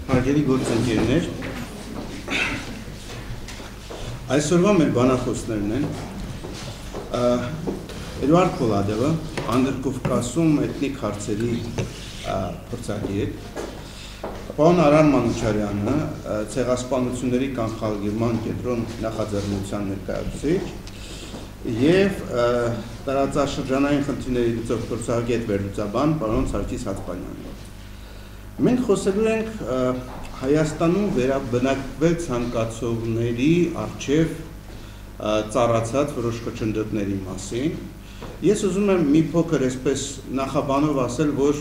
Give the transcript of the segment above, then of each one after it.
Հարգելի գործընկերներ, այսօրվա մեր բանախոսներն են Էդուարդ Պոլադովը, Անդրկովկասում էթնիկ հարցերի փորձագետ, պարոն Արամ Մանուչարյանը, ցեղասպանությունների կանխարգելման կենտրոն նախաձեռնության ներկայացուցիչ եւ տարածաշրջանային խնդիրների լուծող փորձագետ վերլուծաբան պարոն Սարգիս Հացպանյանը։ Մենք խոսելու ենք Հայաստանում վերաբնակվել ցանկացողների առջև ծառացած որոշ խոչընդոտների մասին։ Ես ուզում եմ մի փոքր այսպես նախաբանով ասել, որ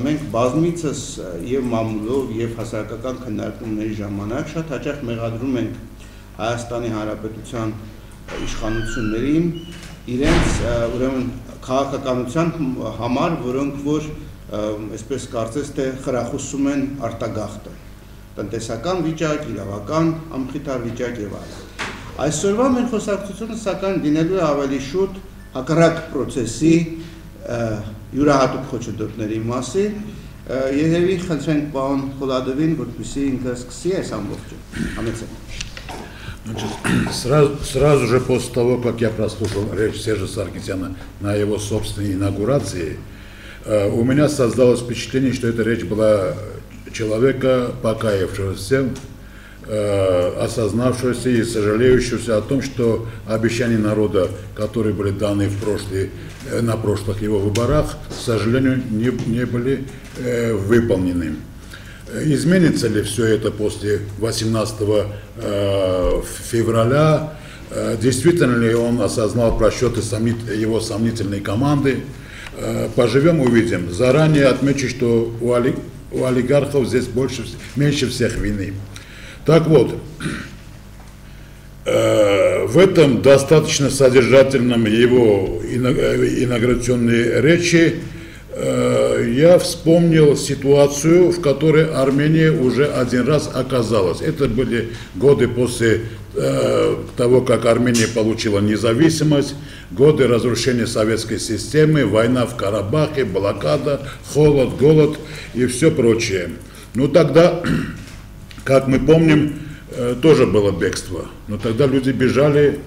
մենք բազմիցս եւ մամուլով եւ հասարակական քննարկումների ժամանակ շատ հաճախ մեղադրում ենք Հայաստանի Հանրապետության իշխանություններին իրենց ուրեմն քաղաքականության համար, որոնք որ այսպես կարծես թե խրախուսում են արտագաղթը, տնտեսական վիճակ, իրավական անխիթար վիճակ եւ այլն։ Այսօրվա մեր խոսակցությունը սակայն լինելու է ավելի շուտ հակառակ պրոցեսի յուրահատուկ խոչընդոտների մասին։ Երևի խնդրենք պարոն Պոլադովին, որպեսզի ինքը սկսի այս ամբողջը։ Համեցեք։ Сразу же после того, как я прослушал речь Сержа Саркисяна на его собственной инаугурации, у меня создалось впечатление, что эта речь была человека, покаявшегося, осознавшегося и сожалеющегося о том, что обещания народа, которые были даны на прошлых его выборах, к сожалению, не были выполнены. Изменится ли все это после 18 февраля? Действительно ли он осознал просчеты его сомнительной команды? Поживем, увидим. Заранее отмечу, что у олигархов здесь меньше всех вины. Так вот, в этом достаточно содержательном его инаугурационной речи я вспомнил ситуацию, в которой Армения уже один раз оказалась. Это были годы после того, как Армения получила независимость, годы разрушения советской системы, война в Карабахе, блокада, холод, голод и все прочее. Ну тогда, как мы помним, тоже было бегство. Но тогда люди бежали,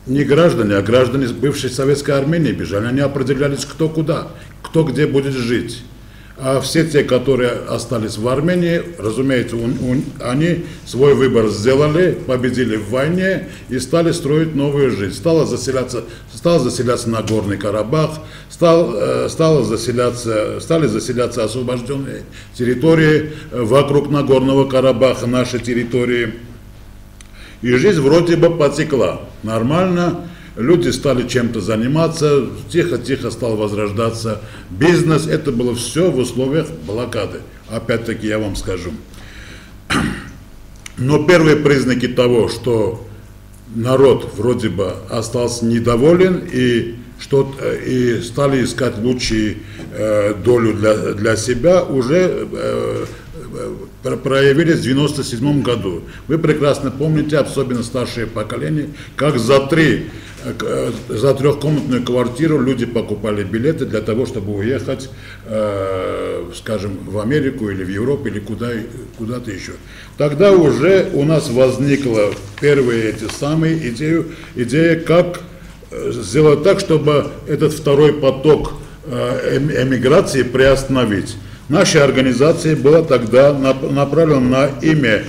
не граждане, а граждане бывшей советской Армении бежали. Они определялись кто куда, кто где будет жить. А все те, которые остались в Армении, разумеется, они свой выбор сделали, победили в войне и стали строить новую жизнь. Стал заселяться Нагорный Карабах, стали заселяться освобожденные территории вокруг Нагорного Карабаха, наши территории. И жизнь вроде бы потекла нормально. Люди стали чем-то заниматься, тихо-тихо стал возрождаться бизнес. Это было все в условиях блокады. Опять-таки я вам скажу. Но первые признаки того, что народ вроде бы остался недоволен и стали искать лучшую долю для себя, уже проявились в 1997 году. Вы прекрасно помните, особенно старшее поколение, как за трехкомнатную квартиру люди покупали билеты для того, чтобы уехать, скажем, в Америку или в Европу или куда-то еще. Тогда уже у нас возникла первая идея, как сделать так, чтобы этот второй поток эмиграции приостановить. Наша организация была тогда направлена на имя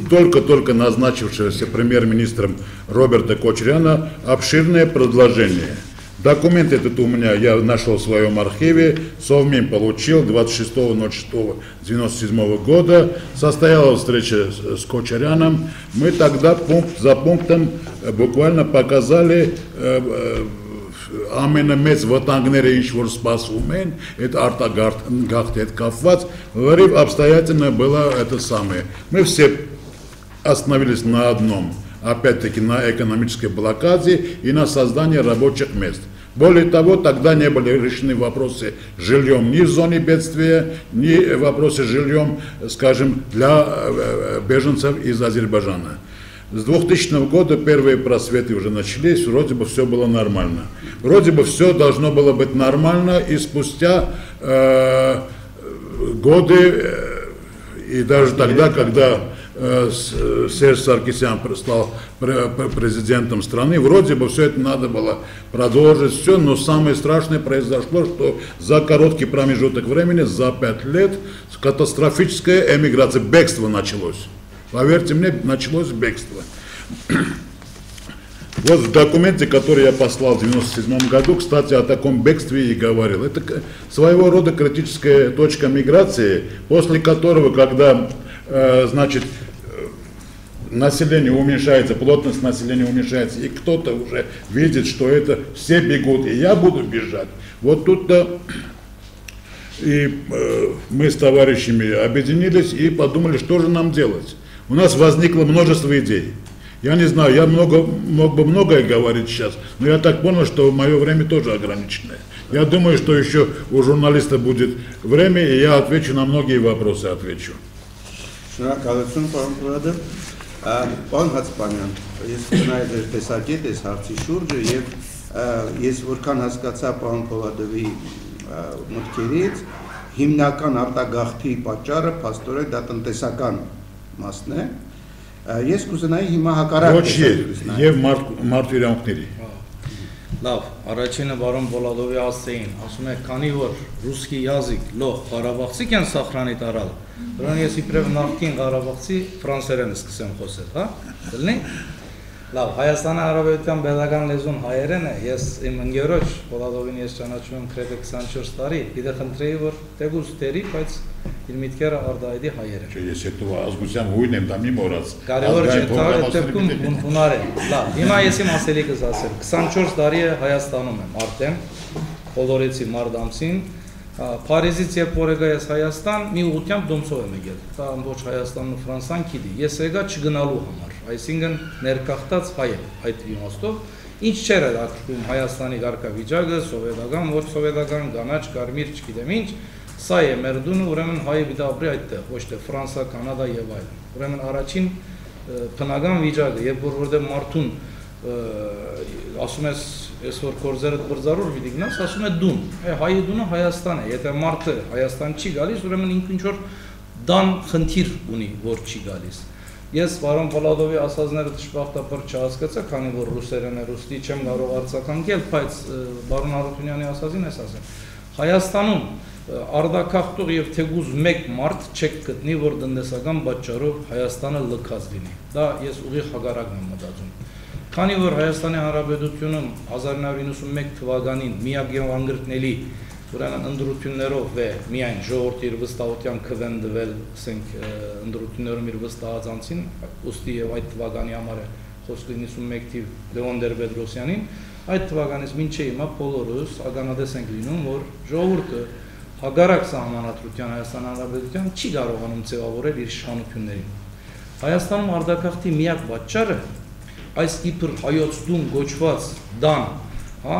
только назначившегося премьер-министром Роберта Кочаряна обширное предложение. Документ этот у меня я нашел в своем архиве, Совмин получил 26.06.1997 года, состоялась встреча с Кочаряном. Мы тогда пункт за пунктом буквально показали ամենամեծ վտանգները ինչ որ սպասվում են, это արտագաղթի հետ կապված, լրիվ обстоятельно было это самое. Мы все остановились на одном, опять-таки на экономической блокаде и на создании рабочих мест. Более того, тогда не были решены вопросы с жильем ни в зоне бедствия, ни вопросы с жильем, скажем, для беженцев из Азербайджана. С 2000 года первые просветы уже начались, вроде бы все было нормально. вроде бы все должно было быть нормально, и спустя годы, и даже тогда, когда Серж Саркисян стал президентом страны, вроде бы все это надо было продолжить, все, но самое страшное произошло, что за короткий промежуток времени, за 5 лет, катастрофическая эмиграция, бегство началось. Поверьте мне, началось бегство. Вот в документе, который я послал в 1997 году, кстати, о таком бегстве и говорил. Это своего рода критическая точка миграции, после которого, когда, значит, население уменьшается, плотность населения уменьшается, и кто-то уже видит, что это все бегут, и я буду бежать. Вот тут-то и мы с товарищами объединились и подумали, что же нам делать. У нас возникло множество идей. Я не знаю, я мог бы многое говорить сейчас, но я так понял, что мое время тоже ограниченное. Я думаю, что еще у журналиста будет время, и я отвечу на многие вопросы, отвечу. Շնորհակալություն, պարոն Պրադը։ Պարոն Հացպանյան, ես կնայի ձեր տեսակետ այս հարցի շուրջը եւ ես որքան հասկացա պարոն Պոլադովի մտքերից, հիմնական արտագաղթի պատճառը փաստորեն դա տնտեսական մասն է։ Ես կուզենայի հիմա հակառակ եւ մարդու Լավ, առաջինը բարոն Պոլադովի ասցեին, ասում է, քանի որ ռուսկի язык լող Ղարաբաղցի կան սախրանի տարալ, որն ես իբրև նախկին Ղարաբաղցի ֆրանսերեն սկսեմ խոսել, հա? Դլնի? Լավ, Հայաստանի Հանրապետության պետական լեզուն հայերեն է, ես իմ ընկերոջ Պոլադովին ես ճանաչում եմ գրեթե 24 տարի, պիտի խնդրեի, որ տեգուս տերի, բայց իր միտքերը արդայդի հայերեն։ Ես հետո ազգությամբ հույն եմ, դա մի մոռաց։ Կարևորը չէ, այդ դեպքում հունարեն։ Լավ, հիմա ես իմ ասելիքս ասել, 24 տարի է Հայաստանում եմ արդեն, Խոլորեցի մարդ ամսին, Փարիզից երբ որ եկա ես Հայաստան, մի ուղղությամբ դոմսով եմ եկել, դա ամբողջ Հայաստանն ու Ֆրանսան գիտի, ես եկա չգնալու համար, այսինքն ներկախտած հայ եմ այդ իմաստով, ինչ չէր հետաքրքրում Հայաստանի կարգավիճակը, սովետական, ոչ սովետական, կանաչ, կարմիր, չգիտեմ ինչ, սա է մեր դունը, ուրեմն հայը պիտի ապրի այդտեղ, ոչ թե Ֆրանսա, Կանադա եւ այլն։ Ուրեմն առաջին բնական վիճակը, երբ որտեղ մարդուն ասում ես այսօր կորզերդ բրձարոր պիտի գնաս, ասում է դուն, հայի դունը Հայաստան է, եթե մարդը Հայաստան չի գալիս, ուրեմն ինքն ինչ-որ դան խնդիր ունի, որ չի գալիս։ Ես պարոն Պոլադովի ասածները դժբախտաբար չհասկացա, քանի որ ռուսերեն է, ռուսի չեմ կարող արձագանքել, բայց պարոն Հարությունյանի ասածին ես ասեմ։ Հայաստանում արդակախտող եւ թեգուզ մեկ մարդ չեք գտնի, որ տնտեսական պատճառով Հայաստանը լքած լինի։ Դա ես ուղիղ հակառակն եմ մտածում։ Քանի որ Հայաստանի Հանրապետությունը 1991 թվականին միակ եւ անգրտնելի ուրեմն ընդրություններով է միայն ժողովրդի իր վստահության քվենդվել, ասենք ընդրություններում իր վստահած անցին, ուստի եւ այդ թվականի համար է խոսքը 91 թիվ Լեոն Տեր-Պետրոսյանին, այդ թվականից մինչեւ հիմա բոլորս ականատես ենք լինում, որ ժողովուրդը հագարակ սահմանադրության Հայաստան Հանրապետության չի կարողանում ձևավորել իր իշխանություններին։ Հայաստանում արդակախտի միակ պատճառը այս իբր հայոց դուն գոչված դան, հա,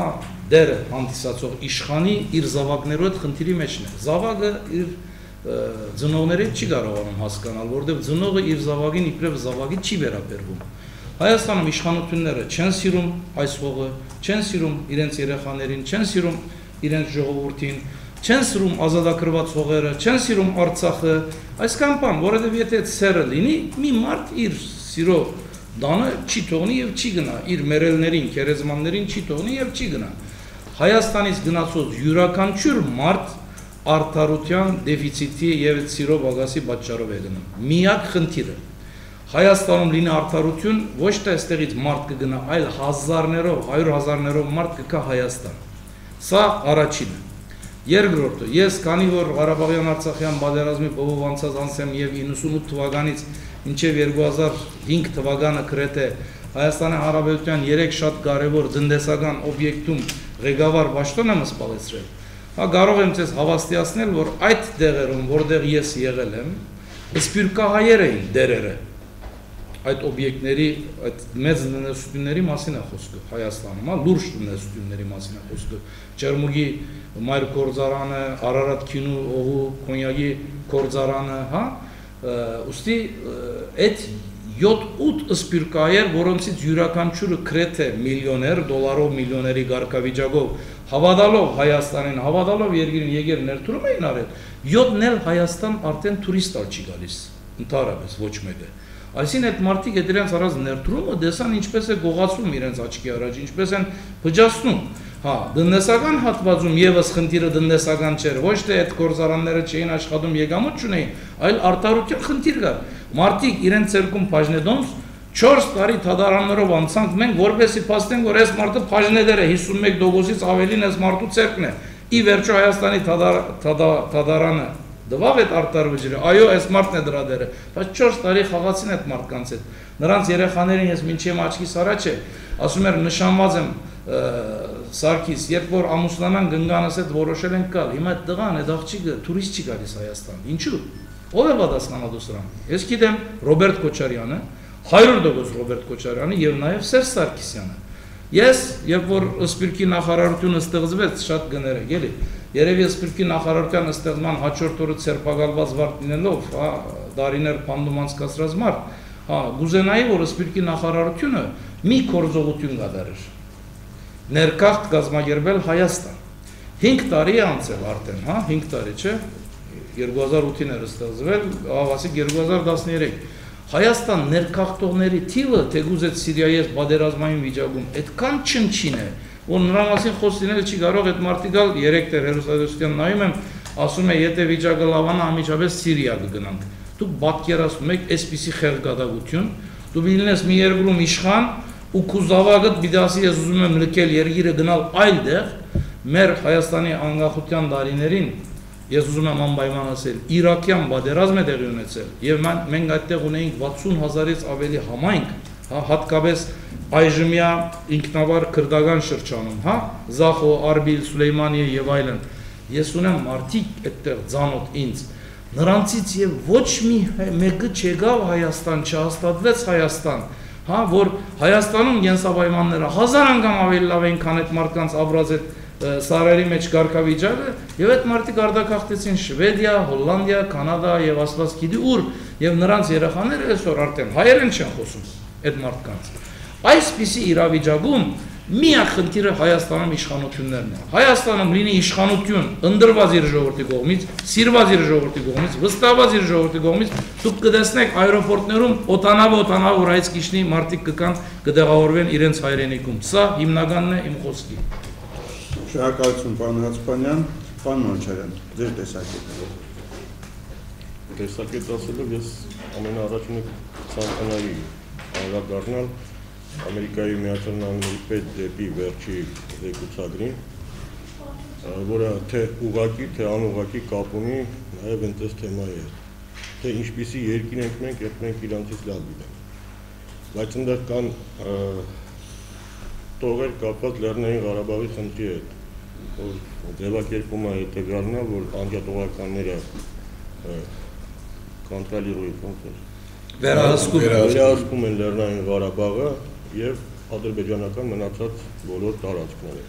դերը հանդիսացող իշխանի իր զավակներու հետ խնդիրի մեջն է։ Զավակը իր ծնողները չի կարողանում հասկանալ, որովհետև ծնողը իր զավակին իբրև զավակի չի վերաբերվում։ Հայաստանում իշխանությունները չեն սիրում այս հողը, չեն սիրում իրենց երեխաներին, չեն սիրում իրենց ժողովրդին, չեն սիրում ազատագրված հողերը, չեն սիրում Արցախը, այսքան բան, որովհետև եթե սերը լինի, մի մարդ իր սիրո դանը չի թողնի եւ չի գնա, իր մերելներին, քերեզմաններին չի թողնի եւ չի գնա։ Հայաստանից գնացող յուրաքանչյուր մարդ արդարության դեֆիցիտի եւ սիրո բագասի պատճառով է գնում։ Միակ խնդիրը Հայաստանում լինի արդարություն, ոչ թե այստեղից մարդ կգնա, այլ հազարներով, 100,000-ներով մարդ կգա Հայաստան։ Սա առաջինը։ Երկրորդը, ես քանի որ Ղարաբաղյան Արցախյան պատերազմի բովով անցած անցեմ եւ 98 թվականից մինչև 2005 թվականը գրեթե Հայաստանի Հանրապետության 3 շատ կարևոր տնտեսական օբյեկտում ղեկավար պաշտոն եմ սպասեցրել։ Հա կարող եմ ձեզ հավաստիացնել, որ այդ դեղերում, որտեղ ես եղել եմ, սպիրկահայեր էին դերերը։ Այդ օբյեկտների, այդ մեծ տնտեսությունների մասին է խոսքը Հայաստանում, հա, լուրջ տնտեսությունների մասին է խոսքը։ Ջերմուգի մայր գործարանը, Արարատ քինու օղու կոնյակի գործարանը, հա, ուստի այդ 7-8 սպիրկայեր, որոնցից յուրաքանչյուրը գրեթե միլիոներ, դոլարով միլիոների գարկավիճակով հավատալով Հայաստանին, հավատալով երկրին եկել ներդրում էին արել, 7-ն էլ Հայաստան արդեն տուրիստալ չի գալիս, ընդհանրապես ոչ մեկը։ Այսինքն այդ մարդիկ այդ իրենց արած ներդրումը դեսան ինչպես է գողացում իրենց աչքի առաջ, ինչպես են փճացնում։ Հա, դնեսական հատվածում եւս խնդիրը դնեսական չէր, ոչ թե այդ գործարանները չէին աշխատում եկամուտ չունեին, այլ արտարության խնդիր կար։ Մարդիկ իրենց ցերկում բաժնեդոնց 4 տարի թադարաններով անցանք մենք, որպեսզի փաստենք, որ այս մարդը բաժնեդեր է 51%-ից ավելին այս մարդու ցերկն է։ Ի վերջո Հայաստանի թադարանը դվավ այդ արտարվջերը, այո, այս մարդն է դրա դերը, բայց 4 տարի խաղացին այդ մարդկանց հետ։ Նրանց երեխաներին ես մինչև աչքիս առաջ է, ասում էր նշանված եմ Սարգիս, երբ որ ամուսնանան գնգանս հետ որոշել են գալ, հիմա այդ տղան, այդ աղջիկը տուրիստ չի գալիս Հայաստան։ Ինչու՞։ Ո՞վ է պատասխանատու սրան։ Ես գիտեմ Ռոբերտ Քոչարյանը, 100% Ռոբերտ Քոչարյանը եւ նաեւ Սերժ Սարգսյանը։ Ես, երբ որ Սպիրկի նախարարությունը ստեղծվեց, շատ գներ եք, էլի։ Երևի Սպիրկի նախարարության ստեղծման հաջորդ օրը ցերպակալված վարդ լինելով, հա, դարիներ փանդում անցկացրած մարդ, հա, գուզենայի որ Սպիրկի նախարարությունը մի գործողություն կատարեր։ Ներքաղթ կազմակերպել Հայաստան։ 5 տարի է անցել արդեն, հա, 5 տարի, չէ։ 2008-ին էր ստեղծվել, ավասիկ 2013։ Հայաստան ներքաղթողների թիվը, թեկուզ այդ Սիրիայի պատերազմային վիճակում, այդքան չնչին է, որ նրա մասին խոսք լինել չի կարող, այդ մարդիկ 3 տեղ հերոստատեսության նայում եմ, ասում է, եթե վիճակը լավանա, անմիջապես Սիրիա կգնանք։ Դուք պատկերացնում եք այսպիսի խելգատակություն, դու լինես մի երկրում իշխան ու քու զավակդ բիդասի ես ուզում եմ լքել երկիրը գնալ այլ տեղ, մեր Հայաստանի անկախության տարիներին ես ուզում եմ անպայման ասել, Իրաքյան պատերազմ է տեղի ունեցել եւ մենք այդտեղ ունեինք 60,000-ից ավելի համայնք, հա, հատկապես այժմյա ինքնավար քրդական շրջանում, հա, Զախո, Արբիլ, Սուլեյմանիա եւ այլն։ Ես ունեմ մարդիկ այդտեղ ցանոթ ինձ, նրանցից եւ ոչ մի մեկը չեկավ Հայաստան, չհաստատվեց Հայաստան, հա, որ Հայաստանում կենսապայմանները 1000 անգամ ավելի լավ են, քան այդ մարդկանց ապրած այդ սարերի մեջ կարգավիճակը, եւ այդ մարդիկ արտակախտեցին Շվեդիա, Հոլանդիա, Կանադա եւ աստված գիտի ուր, եւ նրանց երեխաները այսօր արդեն հայերեն չեն խոսում այդ մարդկանց։ Այսպիսի իրավիճակում միակ խնդիրը Հայաստանում իշխանություններն են։ Հայաստանում լինի իշխանություն ընդրված իր ժողովրդի կողմից, սիրված իր ժողովրդի կողմից, վստահված իր ժողովրդի կողմից, դուք կտեսնեք աերոպորտներում օտանավ որ այս գիշնի մարդիկ կգան, կդեղավորվեն իրենց հայրենիքում։ Սա հիմնականն է իմ խոսքի։ Շնորհակալություն, պարոն Հացկանյան, պարոն Մոնչարյան, ձեր տեսակետը։ Տեսակետ ասելով ես ամենաառաջինը ցանկանայի անդրադառնալ Ամերիկայի Միացյալ Նահանգների պետ դեպի վերջի զեկուցագրին, որը թե ուղղակի, թե անուղղակի կապ ունի նաև այնպես թեմայի հետ, թե ինչպիսի երկիր ենք մենք, երբ մենք իրանցից լավ գիտենք։ Բայց այնտեղ կան տողեր կապված Լեռնային Ղարաբաղի խնդրի հետ, որ ձևակերպումը հետևյալն է, որ անջատողականները կոնտրոլիրուի վերահսկում են Լեռնային Ղարաբաղը եւ ադրբեջանական մնացած բոլոր տարածքները,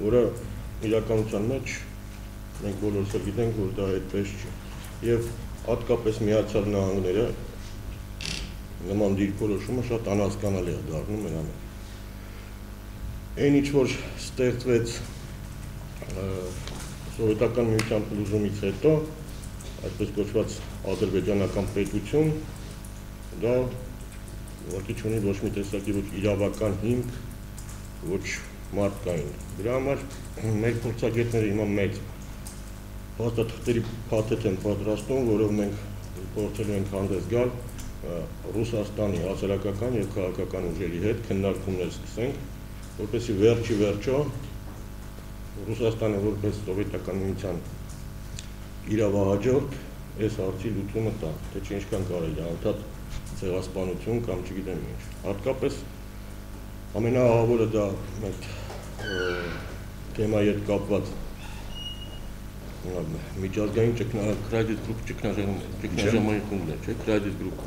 որը իրականության մեջ մենք բոլորս գիտենք, որ դա այդպես չի։ Եվ հատկապես Միացյալ Նահանգները նման դիրքորոշումը շատ անհասկանալի է դառնում նրան։ Այն ինչ որ ստեղծվեց սովետական միության փլուզումից հետո, այսպես կոչված ադրբեջանական պետություն, դա ուղղակի չունի ոչ մի տեսակի ոչ իրավական հիմք, ոչ մարդկային։ Դրա համար մեր փորձագետները հիմա մեծ փաստաթղթերի փաթեթ են պատրաստում, որով մենք փորձելու ենք հանդես գալ Ռուսաստանի հասարակական եւ քաղաքական ուժերի հետ քննարկումներ սկսենք, որպեսզի վերջո Ռուսաստանը որպես սովետական միության իրավահաջորդ այս հարցի լուծումը տա, թե չէ ինչքան կարելի է անդադ ցեղասպանություն կամ չգիտեմ ինչ։ Հատկապես ամենաահավորը դա մեր թեմայի հետ կապված միջազգային Crisis Group ճգնաժամային խմբն է, չէ՞, Crisis Group։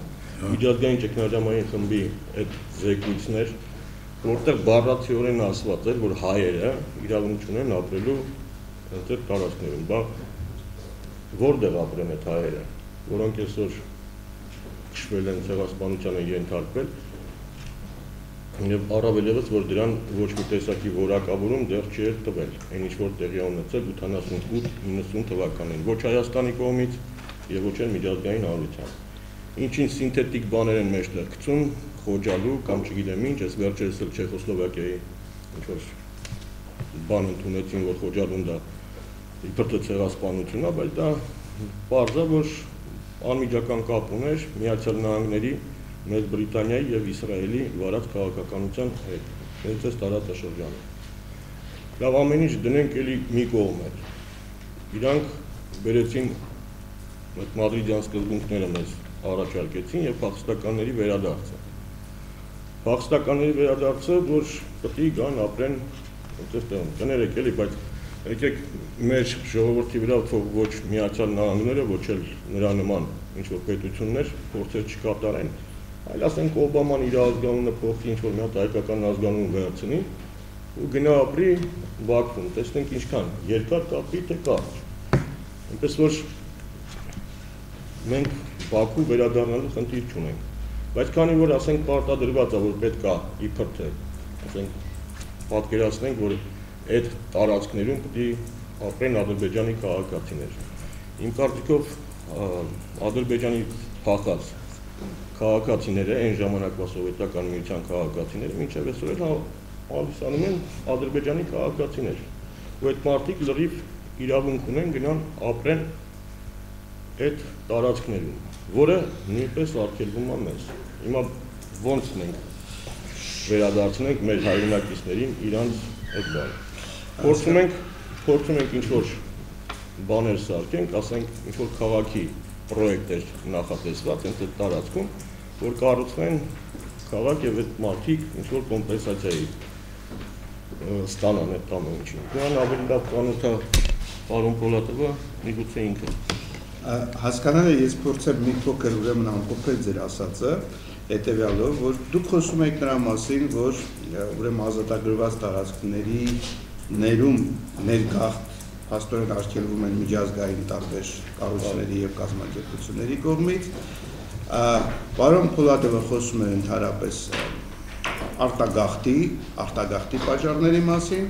Միջազգային ճգնաժամային խմբի այդ զեկույցներ, որտեղ բառացիորեն ասված էր, որ հայերը իրավունք ունեն ապրելու այդ տարածքներում, բա որտեղ ապրեն այդ հայերը, որոնք այսօր քշվել են ցեղասպանության են ենթարկվել եւ առավել եւս որ դրան ոչ մի տեսակի որակավորում դեռ չի տվել այն ինչ որ տեղի ունեցել 88-90 թվականին ոչ Հայաստանի կողմից եւ ոչ էլ միջազգային հանրության ինչին սինթետիկ բաներ են մեջտեղ գցում խոջալու կամ չգիտեմ ինչ այս վերջերս էլ Չեխոսլովակիայի ինչ որ բան ընդունեցին որ խոջալուն դա իբրտե ցեղասպանություն է բայց դա պարզ է որ անմիջական կապ ուներ Միացյալ Նահանգների Մեծ Բրիտանիայի եւ Իսրայելի վարած քաղաքականության հետ հենց այս տարածաշրջանում լավ ամեն ինչ դնենք էլի մի կողմ է իրանք բերեցին այդ մադրիդյան սկզբունքները մեզ առաջարկեցին եւ փախստականների վերադարձը որ պետք է գան ապրեն այդտեղ կներեք էլի բայց եկեք մեր ժողովրդի վրա թող ոչ Միացյալ Նահանգները ոչ էլ նրա նման ինչ որ պետություններ փորձեր չկատարեն այլ ասենք Օբաման իր ազգանունը փոխի ինչ որ մի հատ հայկական ազգանուն վերցնի ու գնա ապրի Բաքվում տեսնենք ինչքան երկար կապի թե կարճ այնպես որ մենք Բաքու վերադառնալու խնդիր չունենք բայց քանի որ ասենք պարտադրված է որ պետք է իբր թե ասենք պատկերացնենք որ այդ տարածքներում պետք է ապրեն Ադրբեջանի քաղաքացիներ իմ կարծիքով Ադրբեջանի փախած քաղաքացիները այն ժամանակվա սովետական միության քաղաքացիները մինչև այսօր հանդիսանում են Ադրբեջանի քաղաքացիներ ու այդ մարդիկ լրիվ իրավունք ունեն գնան ապրեն այդ տարածքներում որը նույնպես արգելվում է մեզ հիմա ոնց մենք վերադարձնենք մեր հայրենակիցներին իրանց այդ բանը փորձում ենք ինչ որ բաներ սարքենք ասենք ինչ որ քաղաքի պրոյեկտեր նախատեսված են այդ տարածքում որ կառուցվեն քաղաք եւ այդ մարդիկ ինչ որ կոմպենսացիայի ստանան այդ ամեն ինչին դրան ավելի լավ կանոթա պարոն Պոլատովը միգուցե ինքը հասկանալ է ես փորձեմ մի փոքր ուրեմն ամփոփել ձեր ասածը հետեւյալով որ դուք խոսում եք նրա մասին որ ուրեմն ազատագրված տարածքների ներում ներգաղթ հաստորեն արգելվում են միջազգային տարբեր կառույցների եւ կազմակերպությունների կողմից պարոն Պոլատովը խոսում է ընդհանրապես արտագաղթի պատճառների մասին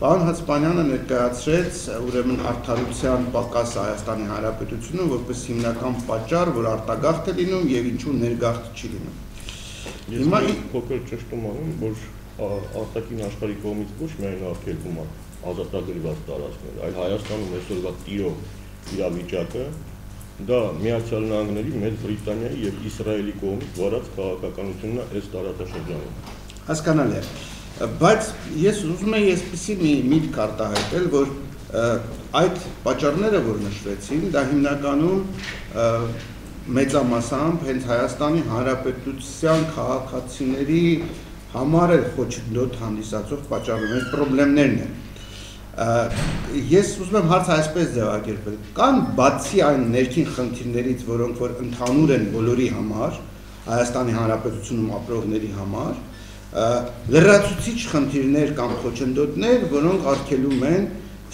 պարոն Հացիպանյանը ներկայացրեց ուրեմն արդարության պակաս Հայաստանի Հանրապետությունում որպես հիմնական պատճառ որ արտագաղթ է լինում եւ ինչու ներգաղթ չի լինում հիմա փոքր ճշտում անում որ արտաքին աշխարհի կողմից ոչ միայն արգելվում է ազատագրված տարածքներ այլ Հայաստանում այսօրվա տիրող իրավիճակը դա Միացյալ Նահանգների Մեծ Բրիտանիայի եւ Իսրայելի կողմից վարած քաղաքականությունն է այս տարածաշրջանում հասկանալի է բայց ես ուզում եմ այսպեսի մի միտք արտահայտել որ այդ պատճառները որ նշվեցին դա հիմնականում մեծամասամբ հենց Հայաստանի Հանրապետության քաղաքացիների համար էլ խոչընդոտ հանդիսացող պատճառներ խնդիրներն են ես ուզում եմ հարցը այսպես ձևակերպել կան բացի այն ներքին խնդիրներից որոնք որ ընդհանուր են բոլորի համար Հայաստանի Հանրապետությունում ապրողների համար լրացուցիչ խնդիրներ կամ խոչընդոտներ որոնք արգելում են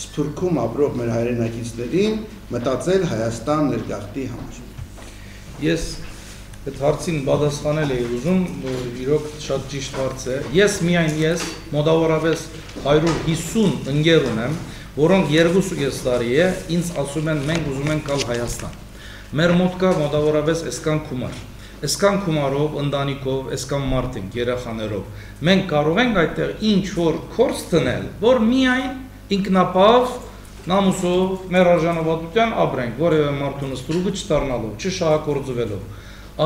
Սփյուռքում ապրող մեր հայրենակիցներին մտածել Հայաստան ներգաղթի համար ես այդ հարցին պատասխանել էի ուզում իրոք շատ ճիշտ հարց է ես մոտավորապես 150 ընկեր ունեմ որոնք 2.5 տարի է ինձ ասում են մենք ուզում ենք գալ Հայաստան մեր մոտ կա մոտավորապես այսքան գումար այսքան գումարով ընտանիքով այսքան մարդ ենք երեխաներով մենք կարող ենք այդտեղ ինչ որ կորս դնել որ միայն ինքնապահ նամուսով մեր արժանապատվության ապրենք որևէ մարդու ստրուկը չդառնալով չշահագործվելով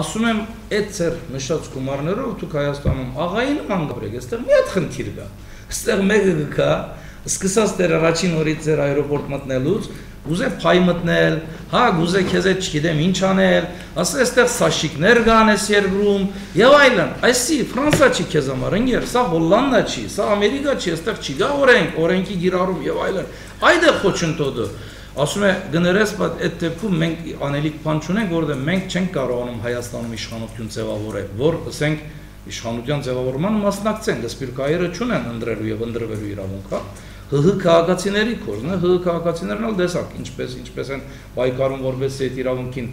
ասում եմ այդ ծեր նշած գումարներով դուք Հայաստանում աղայի նման գաբրեք այստեղ մի հատ խնդիր կա այստեղ մեկը կա սկսած դեր առաջին օրից ձեր այրոպորտ մտնելուց ուզե փայ մտնել հա գուզե քեզ այդ չգիտեմ ինչ անել ասես այստեղ սաշիկներ կան այս երկրում եւ այլն այսի Ֆրանսա չի քեզ համար ընկեր սա Հոլանդա չի սա Ամերիկա չի այստեղ չի գա օրենքի գիրառում եւ այլն այդը խոչընդոտը ասում է գներես բայց այդ դեպքում մենք անելիք բան չունենք որովհետեւ մենք չենք կարողանում Հայաստանում իշխանություն ձևավորել որ ասենք իշխանության ձևավորման մասնակցեն դեսպիրկայերը չունեն ընտրելու եւ ընտրվելու իրավունք հա ՀՀ քաղաքացիների կորն է ՀՀ քաղաքացիներն էլ տեսակ ինչպես են պայքարում որպես այդ իրավունքին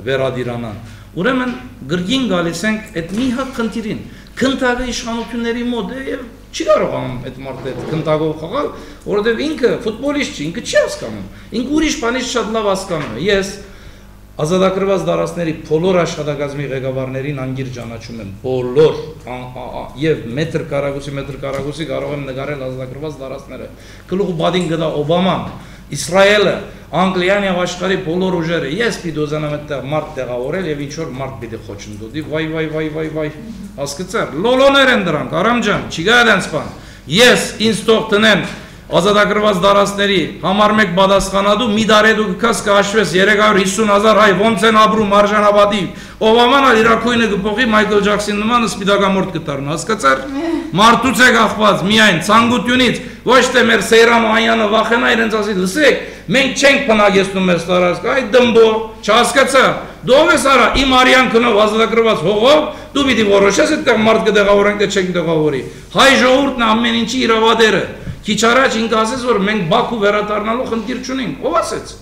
վերադիրանան ուրեմն գրգին գալիս ենք այդ մի հատ խնդիրին, քննարկը իշխանությունների մոտ է եւ չի կարողանում այդ մարդը այդ քննարկով խաղալ, որովհետեւ ինքը ֆուտբոլիստ չի, ինքը չի հասկանում, ինքը ուրիշ բանից շատ լավ հասկանում է։ Ես ազատագրված դարաշների բոլոր աշխատակազմի ղեկավարներին անգիր ճանաչում եմ, բոլոր եւ մետր կարագուսի կարող եմ նկարել ազատագրված դարաշները։ Գլուխ բադին գտա Օբաման, Իսրայելը, Անգլիան եւ աշխարհի բոլոր ուժերը, ես պիտի ուզենամ այդտեղ մարդ տեղավորել եւ ինչ որ մարդ պիտի խոչընդոտի, վայ, հասկացա՞ր, լոլոներ են դրանք, Արամ ջան, չի գա դենց բան։ Ես ինձ թող տնեմ ազատագրված դարաշների համար մեկ պատասխանատու մի դարե դու կքաս կհաշվես 350,000 հայ ոնց են ապրում արժանապատիվ, Օբաման ալ իր քույնը կփոխի Մայքլ Ջաքսոնի նման սպիտակամորթ կդառնա, հասկացար։ Մարդուց է կախված միայն ցանկությունից, ոչ թե մեր Սեյրան Օհանյանը վախենա իրենց ասի, լսեք, մենք չենք բնակեցնում մեր տարածքը, այ դմբո, չհասկացա։ Դու ով ես արա, իմ արյան քնով ազատագրված հողով, դու պիտի որոշես այդտեղ մարդ կտեղավորենք, թե չենք տեղավորի։ Հայ ժողովուրդն ամեն ինչի իրավադեր է։ Քիչ առաջ ինքը ասեց, որ մենք Բաքու վերադառնալու խնդիր չունենք։ Ով ասեց։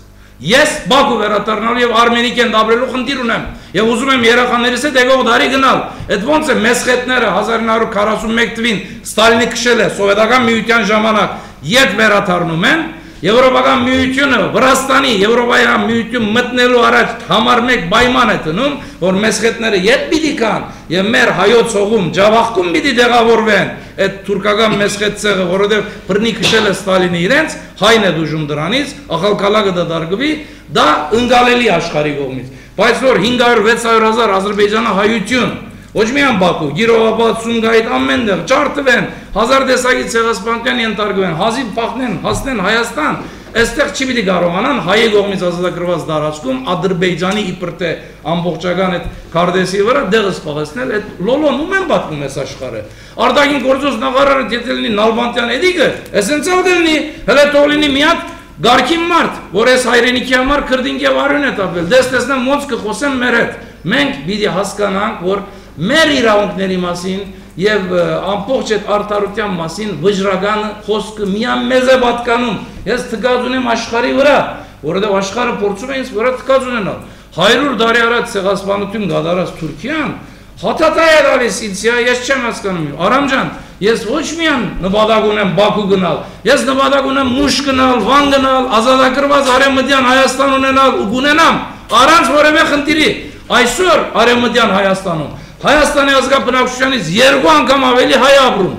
Ես Բաքու վերադառնալու եւ Արմենիկեն դաբրելու խնդիր ունեմ եւ ուզում եմ երեխաներիս հետ եկող դարի գնալ։ Այդ ոնց է Մեսխետները 1941 թվին Ստալինը քշել է սովետական միության ժամանակ, իդ վերադառնում են Եվրոպական միությունը Վրաստանի Եվրոպական միություն մտնելու առաջ համար մեկ պայման է տնում, որ Մեսխետները իդ պիտի կան եւ մեր հայոց հողում ջավախքում պիտի տեղավորվեն այդ թուրքական Մեսխետ ցեղը, որովհետեւ բռնի քշել է Ստալինը իրենց, հայն է դուժում դրանից, ախալկալակը դա դարգվի, դա ընկալելի աշխարհի կողմից։ Բայց որ 500-600,000 Ադրբեջանը հայություն, ոչ միայն Բաքու, Գիրովաբադ, Սումգայիթ ամենտեղ ճարտվեն, 1000 տեսակի ցեղասպանության ենթարկվեն, հազիվ փախնեն, հասնեն Հայաստան, այստեղ չի պիտի կարողանան հայի կողմից ազատագրված տարածքում Ադրբեջանի իբր թե ամբողջական այդ քարտեզի վրա դեղը սպասնել, այդ լոլոն ում են պատմում այս աշխարհը։ Արտաքին գործոս նախարարը եթե լինի Նալբանդյան Էդիկը, էսենցիալ դեռնի, հələ թող լինի մի հատ Գարքին մարդ, որ այս հայրենիքի համար քրդինք եւ արյուն է տապել, դες տեսնեմ ոնց կխոսեն մեր հետ։ Մենք պիտի հասկանանք, որ մեր իրավունքների մասին եւ ամբողջ այդ արդարության մասին վճռական խոսքը միայն մեզ է պատկանում։ Ես թկած ունեմ աշխարհի վրա, որովհետեւ աշխարհը փորձում է ինձ վրա թկած ունենալ։ 100 տարի առաջ ցեղասպանություն կատարած Թուրքիան հաթաթայ է տալիս ինձ, ես չեմ հասկանում։ Արամ ջան, ես ոչ միայն նպատակ ունեմ Բաքու գնալ, ես նպատակ ունեմ Մուշ գնալ, Վան գնալ, ազատագրված Արևմտյան Հայաստան ունենալ ու գունենամ առանց որևէ խնդիրի։ Այսօր Արևմտյան Հայաստանում Հայաստանի ազգաբնակչությանից 2 անգամ ավելի հայ ապրում։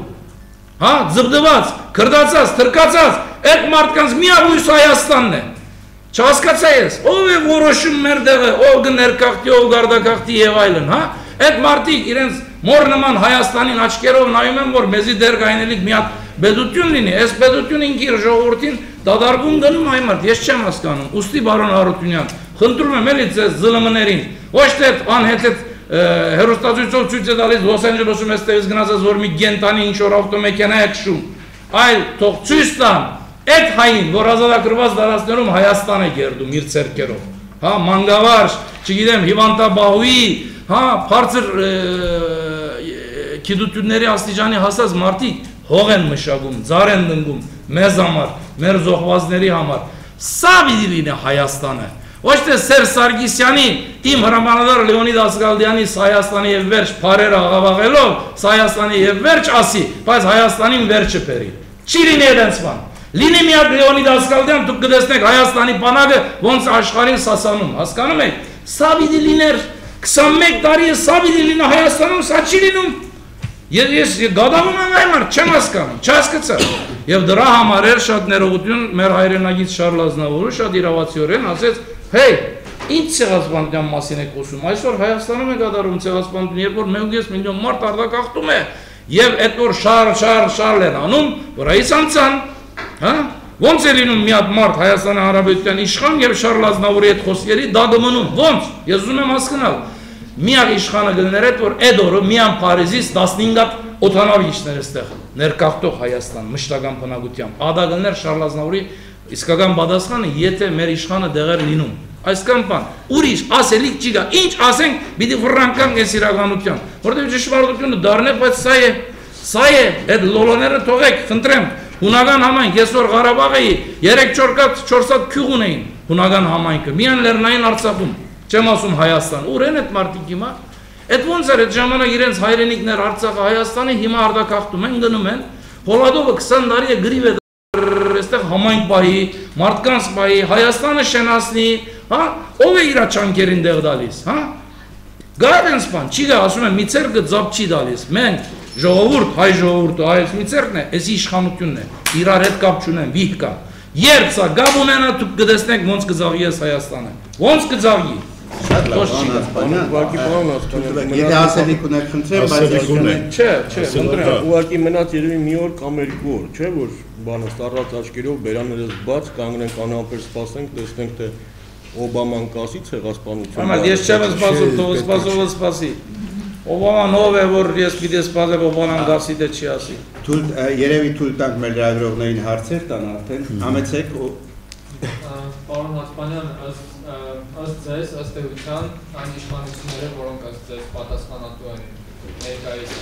Հա, ձգտված, քրդացած, թրկացած, այդ մարդկանց միահույս Հայաստանն է։ Չհասկացա ես, ով է որոշում մեր դեղը, ով կներկախտի, ով գարդակախտի եւ այլն, հա։ Այդ մարդիկ իրենց մոր նման Հայաստանին աչքերով նայում են, որ մեզի դեր գայնելիք մի հատ բեդություն լինի, այս բեդությունը ինքիր ժողովրդին դադարվում գնում այ մարդ, ես չեմ հասկանում։ Ուստի բարոն Հարությունյան, խնդրում եմ էլի ձեզ ԶԼՄ-ներին, ոչ թե անհետ հերոստացույցով ցույց է տալիս Լոս Անջելեսում էստեղից գնացած որ մի գենտանի ինչ որ ավտոմեքենա է քշում, այլ թող ցույց տան այդ հային, որ ազատագրված դարաշներում Հայաստան է գերդում իր ցերկերով, հա, մանգավարժ, չգիտեմ, հիվանդաբահուի, հա, բարձր գիտությունների աստիճանի հասած մարդիկ հող են մշակում, ձար են դնգում մեզ համար, մեր զոհվածների համար։ Սա պիտի լինի Հայաստանը։ Ոչ թե Սերժ Սարգսյանի, իմ հրամանատար Լեոնիդ Ասգալդյանի Հայաստանի եւ վերջ բարերը աղավաղելով, Հայաստանի եւ վերջ ասի, բայց Հայաստանին վերջը բերի։ Չի լինի այդպես բան։ Լինի մի հատ Լեոնիդ Ասգալդյան, դուք կտեսնեք Հայաստանի բանակը ոնց աշխարհին սասանում, հասկանում եք։ Սա պիտի լիներ 21 տարի է սա պիտի լինի Հայաստանում, սա չի լինում։ Ես գադավում եմ այն մարդ, չեմ հասկանում, չհասկացա։ Եվ դրա համար էր շատ ներողություն մեր հայրենագից Շարլ Ազնավուրը շատ իրավացիորեն ասեց, հեյ, ինչ ցեղասպանության մասին եք խոսում, այսօր Հայաստանում է կատարում ցեղասպանություն, երբ որ 1.5 միլիոն մարդ արտակախտում է, եւ այդ որ շարլ են անում, վրայից անցան, հա, ոնց է լինում մի հատ մարդ Հայաստանի Հանրապետության իշխան եւ Շարլ Ազնավուրի հետ խոսքերի դա դմնում, ոնց, ես ուզում եմ հասկանալ, միակ իշխանը գլներ այդ որ այդ օրը միան Փարիզից 15 հատ օթանավիչներ էստեղ ներկախտող Հայաստան մշտական բնակությամբ, ադա գլներ Շարլ Ազնավուրի իսկական պատասխանը, եթե մեր իշխանը դեղեր լինում, այսքան բան, ուրիշ ասելիք չի գա, ինչ ասենք, պիտի ֆրանկանք այս իրականության, որտեղ ճշմարտությունը դառնե, բայց սա է, այդ լոլոները թողեք, խնդրեմ, հունական համայնք, ես որ Ղարաբաղ էի, 3-4 հատ քյուղ ունեին հունական համայնքը, միայն Լեռնային Արցախում, Չեմ ասում Հայաստան, ուր են այդ մարդիկ հիմա։ Այդ ոնց էր այդ ժամանակ իրենց հայրենիքներ Արցախը, Հայաստանը հիմա արտակախտում են, գնում են։ Հոլադովը 20 տարի է գրիվ է այստեղ համայնք բայի, մարդկանց բայի, Հայաստանը շենացնի, հա, ով է իր չանկերին դեղ դալիս, հա։ Գար են սպան, չի գա, ասում են, մի ցերկը ձապ չի դալիս, մենք ժողովուրդ, հայ ժողովուրդը, այս մի ցերկն է, այս իշխանությունն է, իրար հետ կապ չունեն, վիհ կա։ Երբ սա գավ ունենա, դուք կտեսնեք ոնց կձավի ես Հայաստանը, ոնց կձավի։ Շատ լավ, եթե ասելիք ունեք խնդրեմ, բայց չէ, ուղղակի մնաց երևի մի օր կամ երկու օր, չէ՞ որ բանը ստառած աչքերով բերաններս բաց կանգնենք անհամբեր սպասենք, տեսնենք թե Օբաման կասի ցեղասպանություն։ Համա ես չեմ սպասում, թող սպասողը սպասի։ Օբաման ով է որ ես պիտի սպասեմ Օբաման գասի դե չի ասի։ Երևի թույլ տանք մեր լրագրողներին հարցեր տան արդեն։ Համեցեք Պարոն Հասպանյան, ըստ ձեզ, ըստ էության, այն իշխանությունները, որոնք ըստ ձեզ պատասխանատու են ներկայիս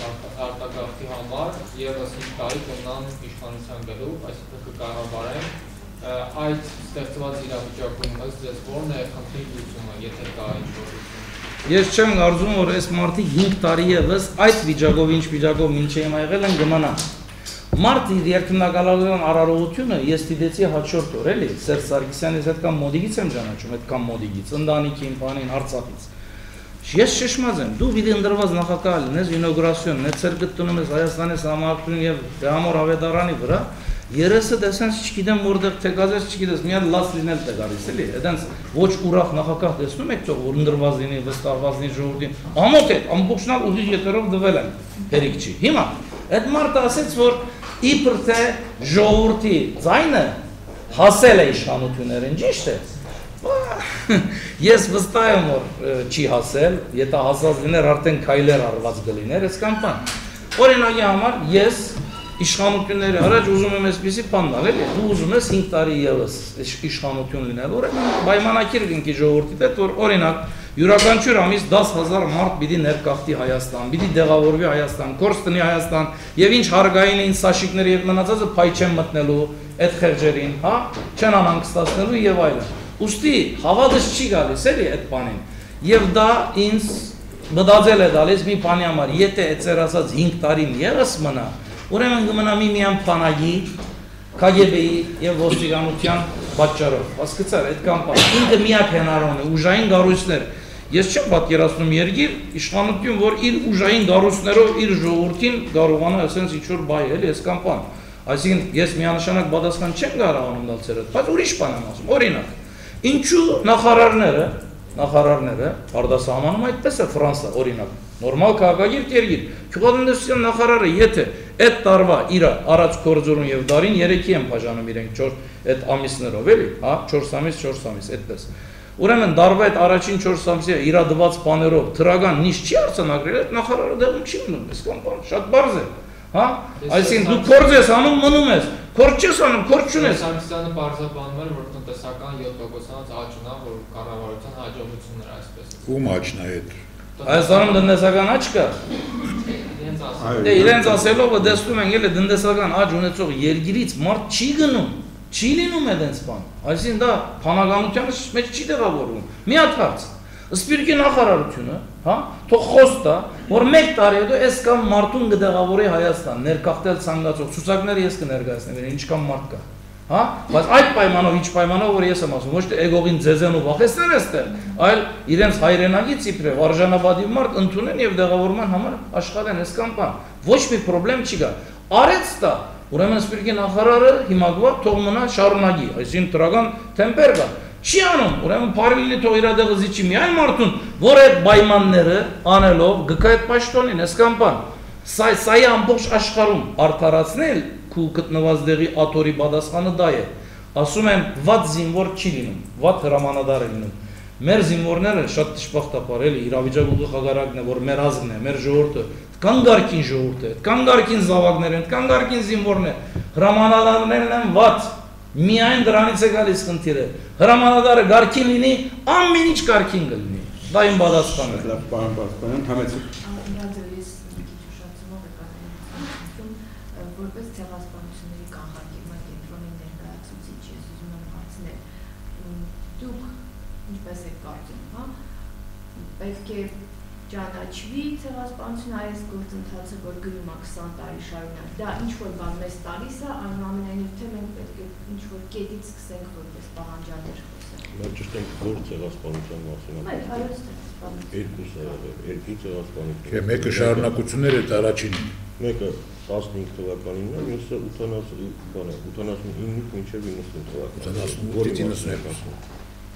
արտագաղթի համար, ևս 5 տարի կմնան իշխանության գլուխ, այսինքն կկառավարեն, այդ ստեղծված իրավիճակում ըստ ձեզ որն է խնդրի լուծումը, եթե կա ինչ-որ լուծում։ Ես չեմ կարծում, որ այս մարդիկ 5 տարի ևս այդ վիճակով, ինչ վիճակով մինչև հիմա եղել են գմանան։ Մարդ իր երկնակալության արարողությունը ես դիտեցի հաջորդ օր, էլի, Սերժ Սարգսյանից հետ կամ մոդիգից եմ ճանաչում, հետ կամ մոդիգից, ընտանիքին, բանին, Արցախից։ Ես շշմած եմ, դու պիտի ընդրված նախագահ լինես ինոգրացիոն, այդ ցերկը տնում ես Հայաստանի համարտունի եւ Դեամոր Ավետարանի վրա, երեսը դեսենց չգիտեմ որտեղ թեկազես չգիտես, միան լաց լինել է գալիս, էլի, այդենց ոչ ուրախ նախագահ տեսնում եք թող որ ընդրված լինի, վստահված լինի ժողովրդին, ամոթ է, ամբողջնալ ուղիղ եթերով դվել են, հերիք չի։ Հիմա այդ մարդը ասեց, որ իբր թե ժողովրդի ձայնը հասել է իշխանություններին, ճիշտ է։ Ես վստահ եմ, որ չի հասել, եթե հասած լիներ, արդեն քայլեր արված կլիներ, այսքան բան։ Օրինակի համար ես իշխանությունների առաջ ուզում եմ այսպիսի բան տալ, էլի, դու ուզում ես 5 տարի ևս իշխանություն լինել, ուրեմն պայմանագիր կնքի ժողովրդի հետ, որ օրինակ յուրաքանչյուր ամիս 10,000 մարդ պիտի ներկախտի Հայաստան, պիտի դեղավորվի Հայաստան, կորս տնի Հայաստան, եւ ինչ հարգային էին սաշիկները եւ մնացածը փայ չեն մտնելու այդ խեղճերին, հա, չեն անհանգստացնելու եւ այլն։ Ուստի հավատս չի գալիս էլի այդ բանին։ Եվ դա ինձ մտածել է տալիս մի բանի համար, եթե այդ ծեր ասած 5 տարին ևս մնա, ուրեմն կմնա մի միան բանակի, KGB-ի եւ ոստիկանության պատճառով։ Հասկացար, այդքան բան։ Ինքը միակ հնարավորն է ուժային կառույցներ։ Ես չեմ պատկերացնում երկիր, իշխանություն, որ իր ուժային կառույցներով իր ժողովրդին կարողանա ասենց ինչ-որ բայ էլի, այսքան բան։ Այսինքն ես միանշանակ պատասխան չեմ կարողանում տալ ցերդ, բայց ուրիշ բան եմ ասում։ Օրինակ, ինչու նախարարները արտասահմանում այդպես է Ֆրանսա, օրինակ, նորմալ քաղաքագիր երկիր, գյուղատնտեսության նախարարը եթե այդ տարվա իր առաջ կորձորուն եւ դարին 3-ի են բաժանում իրենք 4 այդ ամիսներով, էլի, հա, 4 ամիս, այդպես։ Ուրեմն դարվա այդ առաջին 4 ամսի իր դված բաներով թրական նիշ չի արձանագրել, այդ նախարարը դեղում չի մնում, այսքան բան, շատ բարձ է, հա, այսինքն դու կորձ ես անում, մնում ես, կորձ չես անում, կորձ չունես։ Սարգսյանը բարձրաբանում էր, որ տնտեսական 7%-ից աճ ունա, որ կառավարության հաջողությունն էր այսպես։ Ում աճն է այդ։ Հայաստանում տնտեսական աճ կա։ Դե իրենց ասելով դեսնում են ելը տնտեսական աճ ունեցող երկիրից մարդ չի գնում, չի լինում այդպես բան։ Այսինքն դա բանականության մեջ չի տեղավորվում։ Մի հատ հարց։ Սպիրկի նախարարությունը, հա, թող խոստա, որ 1 տարի հետո այս կամ մարդուն կդեղավորի Հայաստան, ներկախտել ցանկացող ցուցակները ես կներկայացնեմ, ինչքան մարդ կա։ Հա, բայց այդ պայմանով, ինչ պայմանով որ ես եմ ասում, ոչ թե էգողին ձեզեն ու վախեցնեն այստեղ, այլ իրենց հայրենագից իբրև արժանապատիվ մարդ ընդունեն եւ դեղավորման համար աշխատեն, այսքան բան։ Ոչ մի խնդրեմ չի գա։ Արեց դա, ուրեմն Սպիրկի նախարարը հիմա գա թող մնա շարունակի, այսինքն դրական տեմպեր կա։ Չի անում, ուրեմն բարիլինի թող իր դեղը զիջի միայն մարդուն, որ այդ պայմանները անելով գկա այդ պաշտոնին, այսքան բան։ Սա է ամբողջ աշխարհում արդարացնել ու գտնված դեղի աթորի պատասխանը դա է։ Ասում են վատ զինվոր չի լինում, վատ հրամանատար է լինում։ Մեր զինվորները շատ դժբախտաբար էլի իրավիճակը ուղղակարակն է, որ մեր ազգն է, մեր ժողովուրդը, կանգարկին ժողովուրդ է, կանգարկին զավակներ են, կանգարկին զինվորներ, հրամանատարներն են վատ։ Միայն դրանից է գալիս խնդիրը։ Հրամանատարը գարկին լինի, ամեն ինչ գարկին կլինի։ Դա իմ պատասխանն է։ Լավ, պարոն Պասպանյան, համեցեք։ Որպես ցեղասպանությունների կանխարգելման կենտրոնի ներկայացուցիչ ես ուզում եմ հարցնել, դուք ինչպես եք կարծում, հա, պետք է ճանաչվի ցեղասպանությունը այս գործընթացը, որ գրում է 20 տարի շարունակ։ Դա ինչ որ բան մեզ տալիս է, այնուամենայնիվ թե մենք պետք է ինչ որ կետից սկսենք որպես պահանջատեր խոսել։ Մենք ճիշտ ենք որ ցեղասպանության մասին։ Այո, հայոց ցեղասպանություն։ Երկու ցեղասպանություն։ Մեկը շարունակություններ է առաջինին։ Մեկը 15 թվականին է, մյուսը 89-ից մինչև 90 թվական։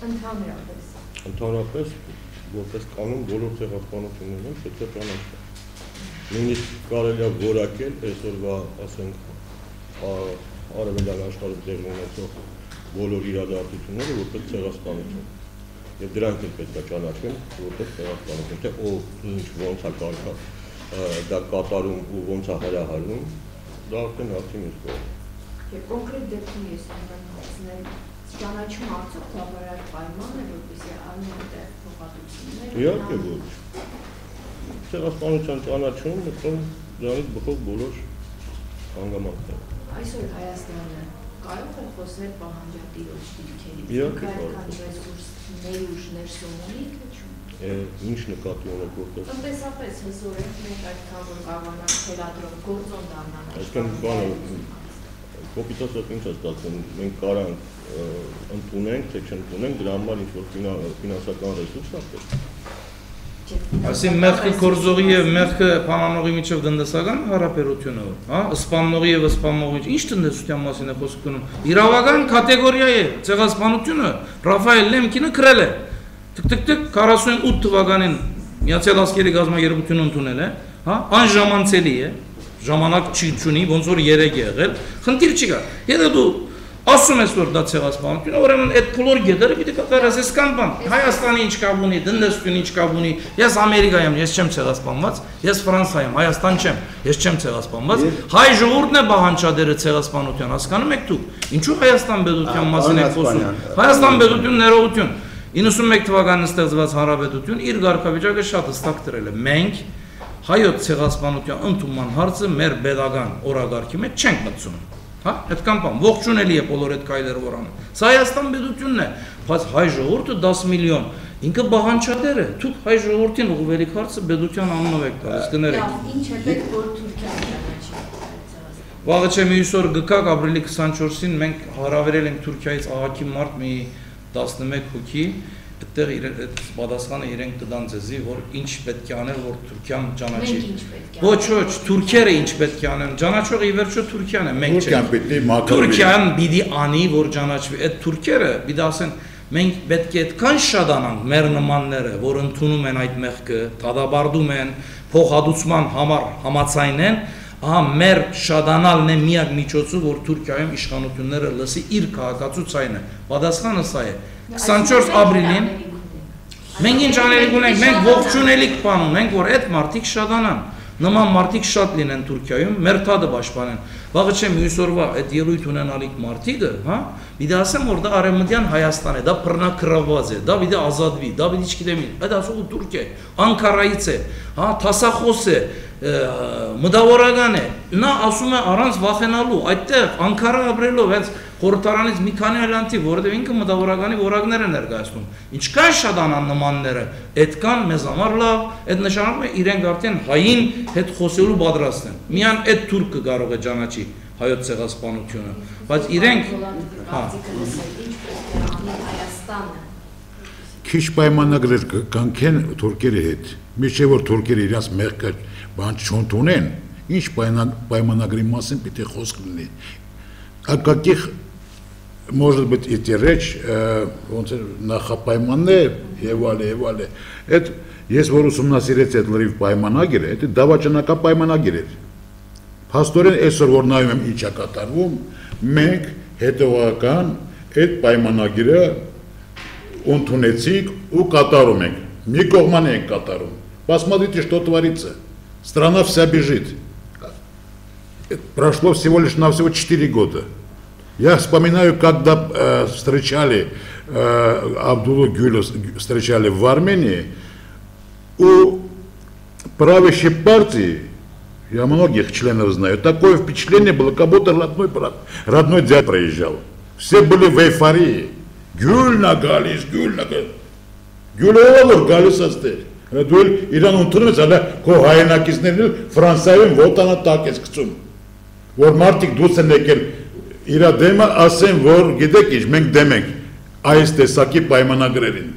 Ընդհանրապես։ Ընդհանրապես որպես կանոն բոլոր ցեղասպանություններն պետք է ճանաչվեն։ Նույնիսկ կարելի է որակել այսօրվա, ասենք, արևելյան աշխարհում տեղի ունեցող բոլոր իրադարձությունները որպես ցեղասպանություն։ Եվ դրանք էլ պետք է ճանաչվեն որպես ցեղասպանություն, թե ով ինչ ոնց է կարգա դա կատարում ու ոնց է հայահարում, դա արդեն արդեն իսկ է։ Եվ կոնկրետ դեպքում ես անդամ հասնել ճանաչում արդյոք բավարար պայման է, որպեսզի առնեն այդտեղ փոխհատուցումներ։ Իհարկե ոչ։ Ցեղասպանության ճանաչում հետո դրանից բխող բոլոր հանգամանքները։ Այսօր Հայաստանը կարող է խոսել պահանջատիրոջ դիրքերից։ Իհարկե կարող է։ Ներուժ ներսոմունի քչում։ Ինչ նկատի ունեք որտեղ։ Տնտեսապես հզոր ենք մենք այդքան որ կարողանանք թելադրող գործոն դառնալ։ Այսինքն բանը կոպիտոսը ինչ է ստացվում, մենք կարանք ընդունենք, թե չընդունենք, դրա համար ինչ-որ ֆինանսական ռեսուրս է պետք։ Այսինքն մեղքի գործողի եւ մեղքը բանանողի միջև տնտեսական հարաբերությունը, հա, սպանողի եւ սպանողի ինչ տնտեսության մասին է խոսք գնում։ Իրավական կատեգորիա է ցեղասպանությունը, Ռաֆայել Լեմկինը գրել է։ Տիկ 48 թվականին Միացյալ Ազգերի Գազագերբությունը ընդունել է, հա, անժամանցելի է, ժամանակ չունի, ոնց որ 3 եղել, խնդիր չի կա։ Եթե դու ասում ես որ դա ցեղասպանություն, ուրեմն այդ բոլոր գետերը պիտի կատարես, այս կան բան։ Հայաստանի ինչ կապ ունի, տնտեսությունը ինչ կապ ունի։ Ես Ամերիկայում, ես չեմ ցեղասպանված, ես Ֆրանսիայում, Հայաստան չեմ, ես չեմ ցեղասպանված։ Հայ ժողովուրդն է պահանջատերը ցեղասպանության, հասկանում եք դուք։ Ինչու Հայաստան պետության մասին եք խոսում։ Հայաստան պետություն ներողություն 91 թվականին ստեղծված հանրապետություն իր ղարքավիճակը շատ հստակ դրել է։ Մենք հայոց ցեղասպանության ընդունման հարցը մեր pedagogan օրագարկի մեջ չենք մտցում։ Հա, այդքան բան ողջունելի է բոլոր այդ կայլերը որ անում։ Սա Հայաստան պետությունն է, բայց հայ ժողովուրդը 10 միլիոն ինքը բաղանջատեր է։ Դուք հայ ժողովրդին ուղղվելիք հարցը պետության անունով եք տալիս, կներեք։ Ինչ է պետք որ Թուրքիան ճանաչի։ Վաղը չէ մի այսօր գկակ ապրիլի 24-ին մենք հարավերել ենք Թուրքիայից աղաքի մարդ մի 11 հոգի, այդտեղ պատասխանը իրենք կտան ձեզի, որ ինչ պետք է անել, որ Թուրքիան ճանաչի։ Ոչ, թուրքերը ինչ պետք է անեն, ճանաչողը ի վերջո Թուրքիան է, մենք չենք։ Թուրքիան պիտի անի, որ ճանաչվի։ Այդ թուրքերը պիտի ասեն, մենք պետք է այդքան շատանանք մեր նմանները, որ ընդունում են այդ մեղքը, դադարում են, փոխհատուցման համար համաձայն են, մեր շատանալն է միակ միջոցը, որ Թուրքիայում իշխանությունները լսի իր քաղաքացիության է։ Պատասխանը սա է։ 24 ապրիլին մենք ինչ անելիք ունենք, մենք ողջունելիք բան ունենք, որ այդ մարդիկ շատանան։ Նման մարդիկ շատ լինեն Թուրքիայում, մեր թադը պաշտպանեն։ Վաղը չէ մյուս օրվա այդ ելույթ ունենալիք մարդիկը, հա, պիտի ասեմ, որ դա արևմտյան Հայաստան է, դա բռնակրաված է, դա պիտի ազատվի, դա պիտի չգիտեմ, այդ ասողը Թուրք է, Անկարայից է, հա, դասախոս է, մտավորական է։ Նա ասում է առանց վախենալու, այդտեղ Անկարա ապրելով հենց խորհրդարանից մի քանի այլանդի, որովհետև ինքը մտավորականի որակներ է ներկայացնում։ Ինչքան շատանան նմանները, այդքան մեզ համար լավ, այդ նշանակում է իրենք արդեն հային հետ խոսելու պատրաստ են։ Միան այդ թուրքը կարող է ճանաչի հայոց ցեղասպանությունը, բայց իրենք հա քիչ պայմանագրեր կանքեն թուրքերի հետ։ Միջև որ թուրքերը իրաց մեղքը բան չունեն, ինչ պայմանագրի մասին պիտի խոսք լինի։ О каких, может быть, идти речь, նախապայմաններ եւ այլ։ Այդ ես որ ուսումնասիրեցի այդ լրիվ պայմանագիրը, դա դավաճանակապայմանագիր է։ Փաստորեն այսօր որ նայում եմ ինչ է կատարվում, մենք հետևական այդ պայմանագիրը ընդունեցինք ու կատարում ենք։ Մի կողմանի ենք катаром. Посмотрите, что творится. Страна вся бежит. Прошло всего-навсего 4 года. Я вспоминаю, когда встречали Абдуллу Гюлю, встречали в Армении, у правящей партии, я многих членов знаю, такое впечатление было, как будто родной дядя проезжал. Все были в эйфории. Гюль на Галис, Гюль на Галис. Գյուլովը որ գալիս աստեղ։ Դու իրան ընդունում ես, հələ քո հայրենակիցներն էլ Ֆրանսիայում ոտանա տակ ես գցում։ Որ մարդիկ դուրս են եկել իր դեմը ասեն, որ գիտեք ինչ, մենք դեմ ենք այս տեսակի պայմանագրերին։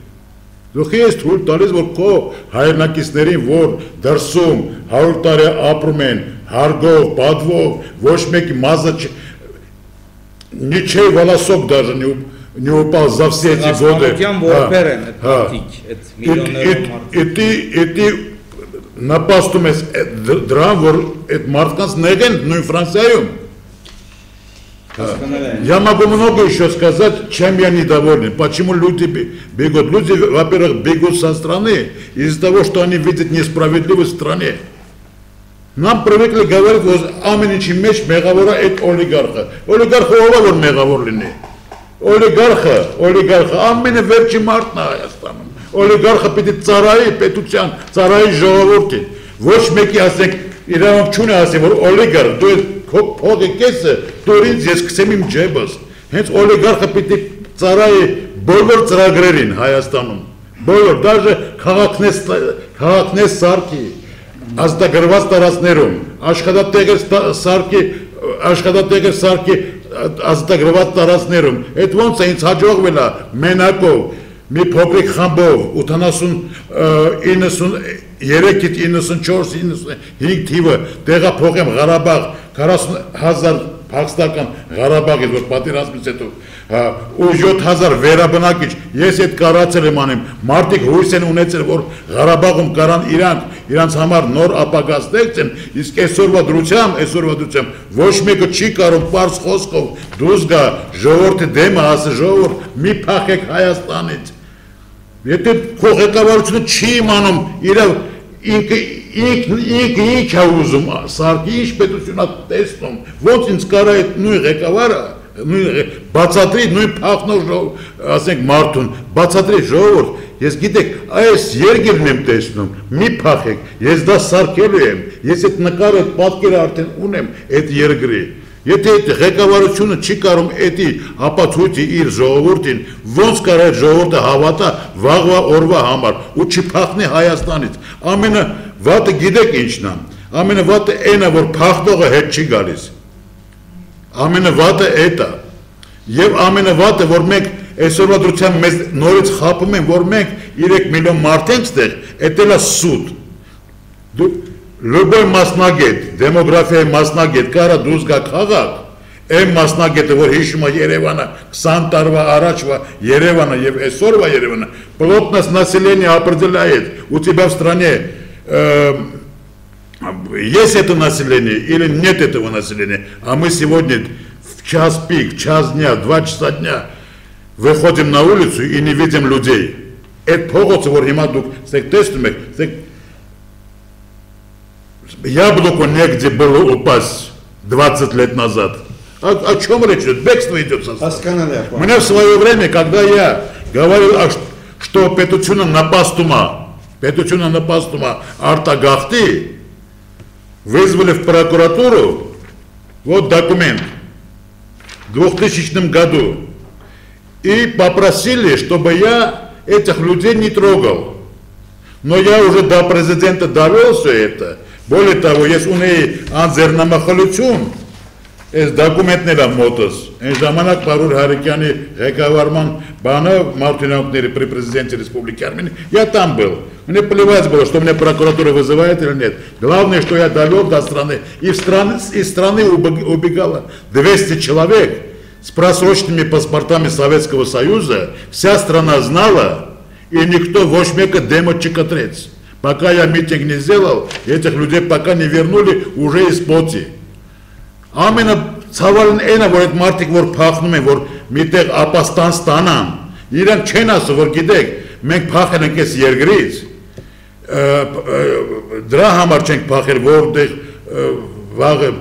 Դու ես թույլ տալիս, որ քո հայրենակիցներին, որ դրսում 100 տարի ապրում են, հարգով, պատվով, ոչ մեկի մազը ничей волосок даже не упал за все эти годы. И ты напастум драм, որ այդ մարդկանց նեղեն նույն Ֆրանսիայում. Я могу много еще сказать, чем я недоволен. Почему люди бегут? Люди, во-первых, бегут со страны из-за того, что они видят несправедливость в стране. Нам привыкли говорить, что ամենիչի մեջ մեղավորը այդ օլիգարխը։ Օլիգարխը ով է որ մեղավոր լինի։ Օլիգարխը ամենը վերջի մարդն է Հայաստանում։ Օլիգարխը պիտի ծառայի պետության, ծառայի ժողովրդին։ Ոչ մեկի ասենք իրավունք չունի ասի, որ օլիգարխ դու քո փողի կեսը դու ինձ ես կսեմ իմ ջեբս։ Հենց օլիգարխը պիտի ծառայի բոլոր ծրագրերին Հայաստանում։ Բոլոր, даже քաղաքներ սարքի ազատագրված տարածքներում աշխատատեղեր սարքի ազատագրված տարածքներում այդ ոնց է ինձ հաջողվել է մենակով մի փոքրիկ խմբով 93-94-95 թիվը տեղափոխեմ Ղարաբաղ 40,000 Փախստական Ղարաբաղից որ պատերազմից հետո ու 7000 վերաբնակիչ ես այդ կարացել եմ անեմ մարդիկ հույս են ունեցել որ Ղարաբաղում կարան իրանց համար նոր ապագա ստեղծեն իսկ այսօրվա դրությամբ ոչ մեկը չի կարող պարզ խոսքով դուրս գա ժողովրդի դեմը ասի ժողովուրդ մի փախեք Հայաստանից եթե քո ղեկավարությունը չի իմանում իրավ ինքը ինչ է ուզում սարքի ինչ պետություն է տեսնում ոնց ինձ կարա այդ նույն ղեկավարը բացատրի նույն փախնող ասենք մարդուն բացատրի ժողովուրդ ես գիտեք այս երկիրն եմ տեսնում մի փախեք ես դա սարքելու եմ ես այդ նկարը այդ պատկերը արդեն ունեմ այդ երկրի եթե այդ ղեկավարությունը չի կարող էդի ապացույցի իր ժողովրդին ոնց կարա այդ ժողովուրդը հավատա վաղվա օրվա համար ու չփախնի Հայաստանից ամենը վատը գիտեք ինչն է ամենը վատը այն է որ փախնողը հետ չի գալիս ամենը վատը էդ է եւ ամենը վատը որ մենք այսօրվա դրությամբ մեզ նորից խափում են որ մենք 3 միլիոն մարդ ենք ստեղ էդ էլ է սուտ Любой մասնագետ, դեմոգրաֆիայի մասնագետ կարա դուրս գա քաղաք այն մասնագետը որ հիշում է Երևանը 20 տարվա առաջվա Երևանը եւ այսօրվա Երևանը плотность населения определяет у тебя в стране есть это население или нет этого населения а мы сегодня в час пик, час дня, 2 часа дня выходим на улицу и не видим людей это փողոցը որ հիմա դուք տեսնում եք Яблоко негде было упасть 20 лет назад. О чем речь идет? Бегство идет со стороны. Мне в свое время, когда я говорил, что петучуна напастума артагахти, вызвали в прокуратуру, вот документ, в 2000 году, и попросили, чтобы я этих людей не трогал. Но я уже до президента довел все это. Более того, есть у нее անձեռնամխելություն, այս դոկումենտները մոտս, այն ժամանակ Պարուր Հարիկյանի ղեկավարման բանը Մարտինովների при президенте Республики Армения, я там был. Мне плевать было, что меня прокуратура вызывает или нет. Главное, что я довел до страны. И из страны убегало 200 человек с просроченными паспортами Советского Союза. Вся страна знала, и никто вошмека демочек трец. Пока я митинг не сделал, этих людей пока не вернули уже из поти. Ամենը ցավալն այն է, որ այդ մարդիկ որ փախնում են, որ միտեղ ապաստան ստանան, իրենք չեն ասում, որ գիտեք, մենք փախել ենք այս երկրից, դրա համար չենք փախել, որտեղ վաղը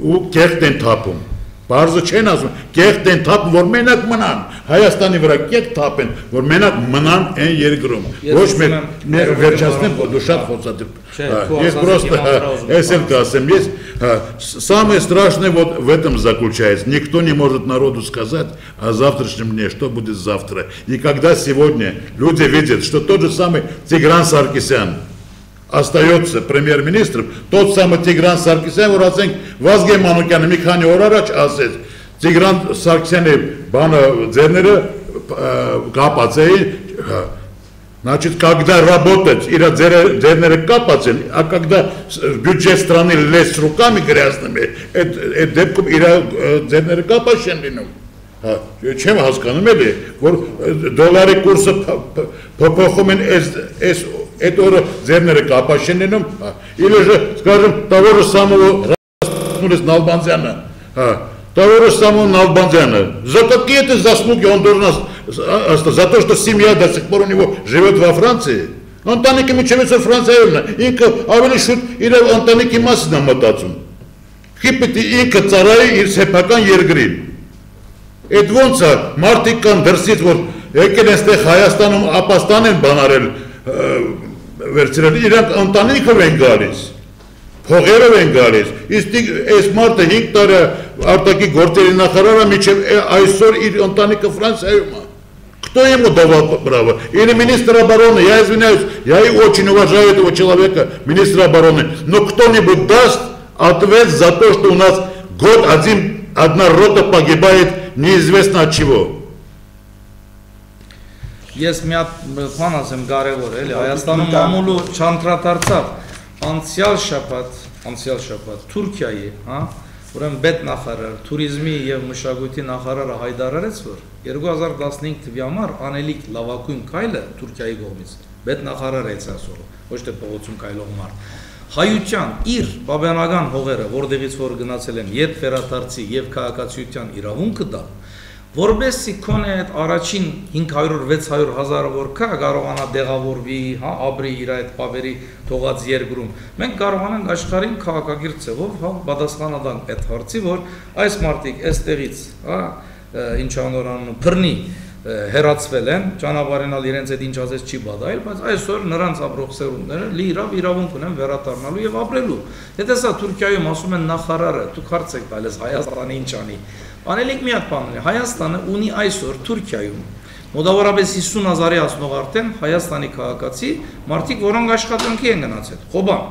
ու կեղտ են թափում։ Բարձը չեն ասում, կեղտ են թափ, որ մենակ մնան, Հայաստանի վրա կեղտ թափ են, որ մենակ մնան են երկրում, ոչ մեր վերջացնեմ, դու շատ խոսատիր, ես просто, если касем есть, самое страшное вот в этом заключается, никто не может народу сказать о завтрашнем дне, что будет завтра, и когда сегодня люди видят, что тот же самый Тигран Саркисян остается премьер-министром, тот самый Тигран Саркисян, որ ասենք Վազգեն Մանուկյանը մի քանի օր առաջ ասեց, Տիգրան Սարգսյանի բանը ձեռները կապած էին, значит, когда работать, или ձեռները կապած են, а когда бюджет страны лезть руками грязными, այդ դեպքում իր ձեռները կապած չեն լինում։ Չեմ հասկանում էլի, որ դոլարի կուրսը փոփոխում են այդ օրը ձեռները կապած չեն լինում, или же, скажем, того же самого Налбандяна, того же самого Налбандяна. За какие это заслуги он должен за то, что семья до сих пор у него живет во Франции? Ընտանիքի միջևից Ֆրանսիայում է, ինքը ավելի շուտ իր ընտանիքի մասին է մտածում։ Պետք է ինքը ծառայի իր սեփական երկրին։ Այդ ոնց է մարդիկ կան դրսից, որ եկել են այստեղ Հայաստանում ապաստան են բանարել, վերցրել, իրանք ընտանիքով են գալիս, փողերով են գալիս, իսկ այս մարդը 5 տարի արտաքին գործերի նախարարը մինչև այսօր իր ընտանիքը Ֆրանսիայում է։ Кто ему давал право? Или министр обороны? Я извиняюсь, я и очень уважаю этого человека, министра обороны, но кто-нибудь даст ответ за то, что у нас год одна рота погибает неизвестно от чего. Ես մի հատ բան ասեմ կարևոր էլի Հայաստանում մամուլը չանդրադարձավ անցյալ շաբաթ Թուրքիայի, հա, ուրեմն պետնախարար, туриզմի եւ մշակույթի նախարարը հայտարարեց, որ 2015 թվականի համար անելիք լավագույն քայլը Թուրքիայի կողմից պետնախարարը է ասում, ոչ թե փողոցում քայլող մարդ։ Հայության իր բաբյանական հողերը, որտեղից որ գնացել են, երբ վերադարձի եւ քաղաքացիության իրավունքը դա, որբեսի քոնե այդ առաջին 500-600 հազարը որ կա կարողանա դեղավորվի, հա, ապրի իր այդ բավերի թողած երկրում։ Մենք կարողանանք աշխարհին քաղաքագիր ձևով, հա, պատասխանատան այդ հարցի, որ այս մարդիկ այստեղից, հա, ինչ անորանում բռնի հերացվել են, ճանապարհենալ իրենց այդ ինչ ասես չի բադայել, բայց այսօր նրանց ապրող սերունդները լիիրավ իրավունք ունեն վերադառնալու եւ ապրելու։ Եթե սա Թուրքիայում ասում են նախարարը, դուք հարց եք տալիս Հայաստանը ինչ անի։ Անելիք մի հատ բան ունի, Հայաստանը ունի այսօր Թուրքիայում մոտավորապես 50,000-ի ասնող արդեն Հայաստանի քաղաքացի մարդիկ, որոնք աշխատանքի են գնացել, խոբան,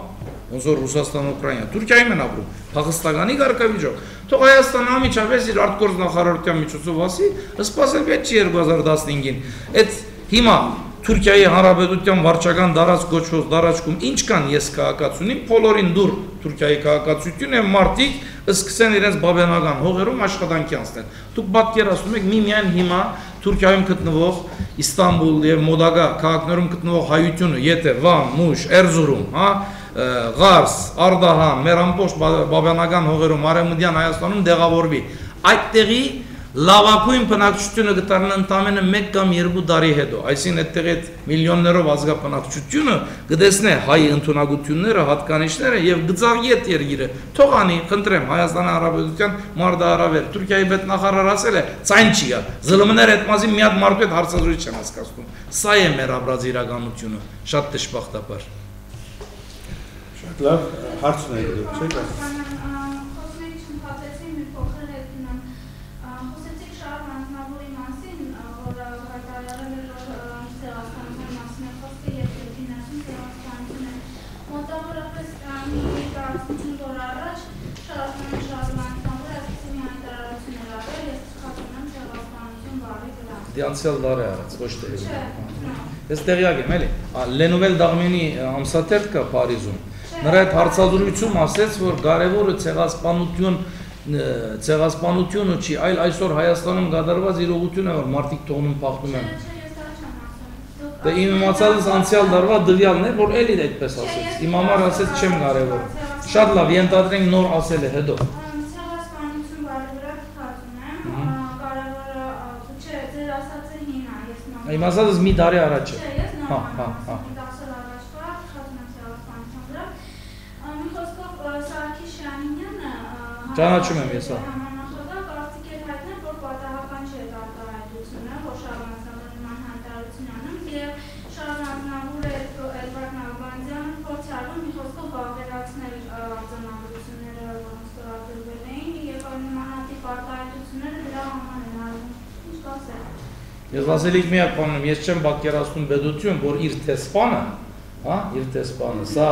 ոնց որ Ռուսաստան, Ուկրաինա, Թուրքիայում են ապրում, Փախստականի կարգավիճակ։ Թող Հայաստանը ամիջապես իր արտգործ նախարարության միջոցով ասի, սպասել պետք չի 2015-ին։ Այդ հիմա Թուրքիայի Հանրապետության վարչական դարած գոչվող դարաճկում ինչ կան ես քաղաքացունի, բոլորին դուր Թուրքիայի քաղաքացիություն եւ մարդիկ սկսեն իրենց բաբյանական հողերում աշխատանքի անցնել։ Դուք պատկերացնում եք միայն հիմա Թուրքիայում գտնվող Իստանբուլ եւ մոդագա քաղաքներում գտնվող հայությունը, եթե Վան, Մուշ, Էրզուրում, հա, Ղարս, Արդահան, մեր ամբողջ բաբյանական հողերում Արևմտյան Հայաստանում դեղավորվի, այդտեղի լավագույն բնակչությունը գտարն ընդամենը 1 կամ 2 տարի հետո, այսին այդտեղ այդ միլիոններով ազգաբնակչությունը գտեսնե հայ ընդունակությունները, հատկանիշները եւ գծաղիետ երկիրը, թող անի, խնդրեմ, Հայաստանի Հանրապետության մարտահրավեր, Թուրքիայի պետնախարար ասել է, ցայն չի գա, ԶԼՄ-ները այդ մասի մի հատ մարդու հետ հարցազրույց չեն հասկացնում, սա է մեր ապրած իրականությունը, շատ դժբախտաբար։ Շատ լավ, հարցն է դուք, չէ՞։ Անցյալ դարի արած, ոչ թե ես տեղյակ եմ, էլի, Լենուվել Դաղմենի ամսաթերթ կա Փարիզում, նրա այդ հարցազրույցում ասեց, որ կարևորը ցեղասպանությունը չի, այլ այսօր Հայաստանում կատարված իրողություն է, որ մարդիկ թողնում փախնում են։ Դե իմ իմացածս անցյալ դարվա դվյալն է, որ էլի այդպես ասեց, իմ համար ասեց չեմ կարևոր, շատ լավ, ենթադրենք նոր ասել է հետո։ Իմ ասածս մի տարի առաջ է։ Հա, հա, հա։ Ճանաչում եմ ես, հա։ ասել։ Ես ասելիք միակ բանում, ես չեմ պատկերացնում պետություն, որ իր տեսփանը, հա, իր տեսփանը, սա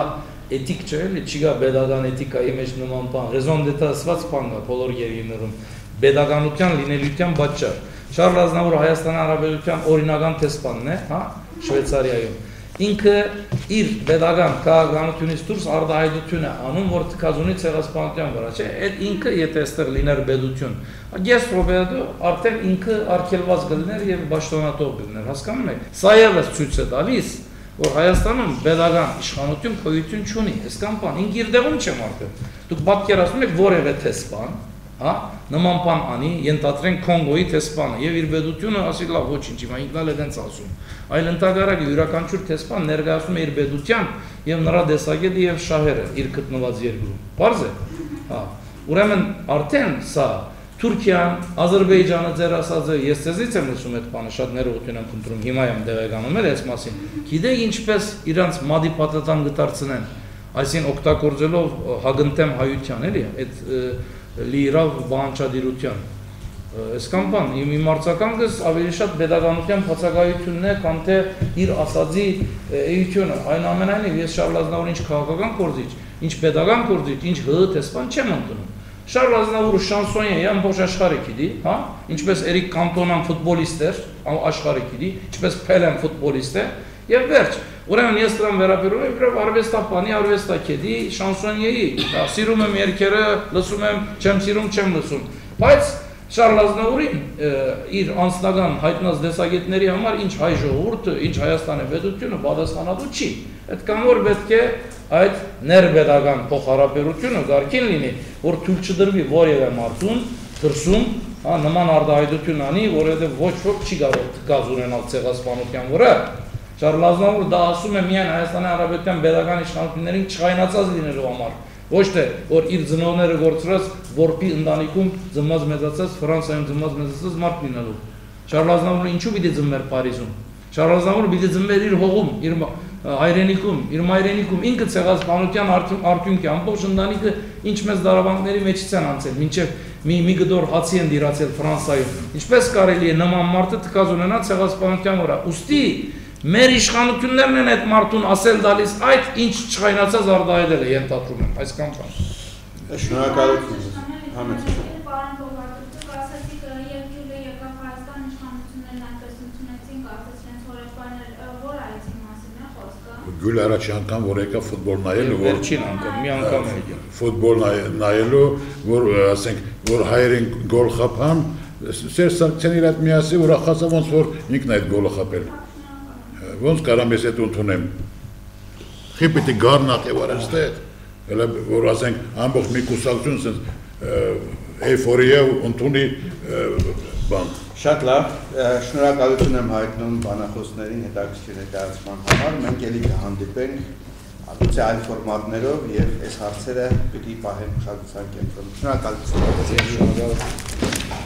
էթիկ չէ, էլի չի գա pedagogan էթիկայի մեջ նման բան, raison d'être ասված բան կա բոլոր երկրներում, pedagoganության լինելիության պատճառ։ Շարլ Ազնավուրը Հայաստանի Հանրապետության օրինական տեսփանն է, հա, Շվեյցարիայում։ Ինքը իր pedagogan քաղաքականությունից դուրս արտահայտություն է անում, որ թքազունի ցեղասպանության վրա, չէ՞, այդ ինքը եթե այստեղ լիներ պետություն, ես Ռոբերտո արդեն ինքը արգելված կլիներ եւ պաշտոնատող կլիներ, հասկանում եք։ Սա եւս ցույց է տալիս, որ Հայաստանում pedagogan իշխանություն գոյություն չունի, այսքան բան, ինքը իր դեղում չեմ արդեն։ Դուք պատկերացնում եք որևէ տեսփան, հա, նման բան անի, ենթադրենք Կոնգոյի տեսփանը եւ իր պետությունը ասի լավ, ոչինչ, հիմա ինքն էլ դենց ասում։ Այլ ընդհանրակի յուրաքանչյուր տեսփան ներկայացնում է իր պետության եւ նրա դեսագետը եւ շահերը իր գտնված երկրում։ Բարձ է։ Հա, ուրեմն արդեն սա Թուրքիան, Ադրբեջանը ձեր ասածը, ես ցեզից եմ լսում այդ բանը, շատ ներողություն եմ խնդրում, հիմա եմ դեղեկանում էլ այս մասին։ Գիտեք ինչպես իրանց մադի պատատան գտարցնեն, այսին օգտագործելով հագնտեմ հայության, էլի, այդ լիրավ բանջադիրության։ Այսքան բան, իմ արձագանքս ավելի շատ pedagoganության բացակայությունն է, քան թե իր ասածի էությունը։ Այնուամենայնիվ ես Շարլ Ազնավուրը ինչ քաղաքական գործիչ, ինչ pedagogan գործիչ, ինչ ՀՀ տեսփան չեմ ընդունում։ Շարլ Ազնավուրը շանսոնյե է ամբողջ աշխարհը գիտի, հա, ինչպես Էրիկ Կանտոնան ֆուտբոլիստ էր, աշխարհը գիտի, ինչպես Փելեն ֆուտբոլիստ է, եւ վերջ։ Ուրեմն ես դրան վերաբերում եմ իբրև արվեստապանի, արվեստագետի, շանսոնյեի, սիրում եմ երգերը, լսում եմ, չեմ սիրում, չեմ լսում։ Բայց Շարլ Ազնավուրին իր անձնական հայտնած դեսագետների համար ինչ հայ ժողովուրդը, ինչ Հայաստանի պետությունը պատասխանատու չի։ Այդքան որ պետք է այդ ներպետական փոխհարաբերությունը գարքին լինի, որ թույլ չդրվի որևէ մարդուն դրսում, հա, նման արտահայտություն անի, որովհետև ոչ ոք չի կարող գազ ունենալ ցեղասպանության վրա։ Շարլ Ազնավուրը դա ասում է միայն Հայաստանի Հանրապետության pedagogan իշխանություններին չխայնացած լինելու համար, ոչ թե որ իր ծնողները գործրած որպի ընտանիքում ծնված մեծացած Ֆրանսիայում ծնված մեծացած մարդ լինելու։ Շարլ Ազնավուրը ինչու պիտի ծնվեր Փարիզում։ Շարլ Ազնավուրը պիտի ծնվեր իր հողում, իր հայրենիքում, իր մայրենիքում, ինքը ցեղասպանության արդյունքի ամբողջ ընտանիքը ինչ մեծ դարավանդների մեջից են անցել, մինչև մի գդոր հացի են դիրացել Ֆրանսիայում։ Ինչպես կարելի է նման մարդը թքած ունենալ ցեղասպանության վրա։ Ուստի մեր իշխանություններն են այդ մարդուն ասել տալիս այդ ինչ չխայնացած արտահայտել է ենթադրում եմ, այսքան բան։ Շնորհակալություն։ Համեցեք։ Գյուլ առաջի անգամ որ եկա ֆուտբոլ նայելու, վերջին անգամ, մի անգամ է եկել։ Ֆուտբոլ նայելու, որ ասենք, որ հայերին գոլ խփան, Սերժ Սարգսյանը իր հետ միասին ուրախացավ ոնց որ ինքն այդ գոլը խփել։ Ոնց կարամ ես այդ ընդունեմ։ Խիպիտի գառնակ եւ արստետ, հələ որ ասենք ամբողջ մի կուսակցություն sense էյֆորիա ընդունի բան։ Շատ լավ, շնորհակալություն եմ հայտնում բանախոսներին հետաքրքիր ներկայացման համար, մենք ելի կհանդիպենք գուցե այլ ֆորմատներով եւ այս հարցերը պիտի պահենք ուշադրության կենտրոնում։ Շնորհակալություն։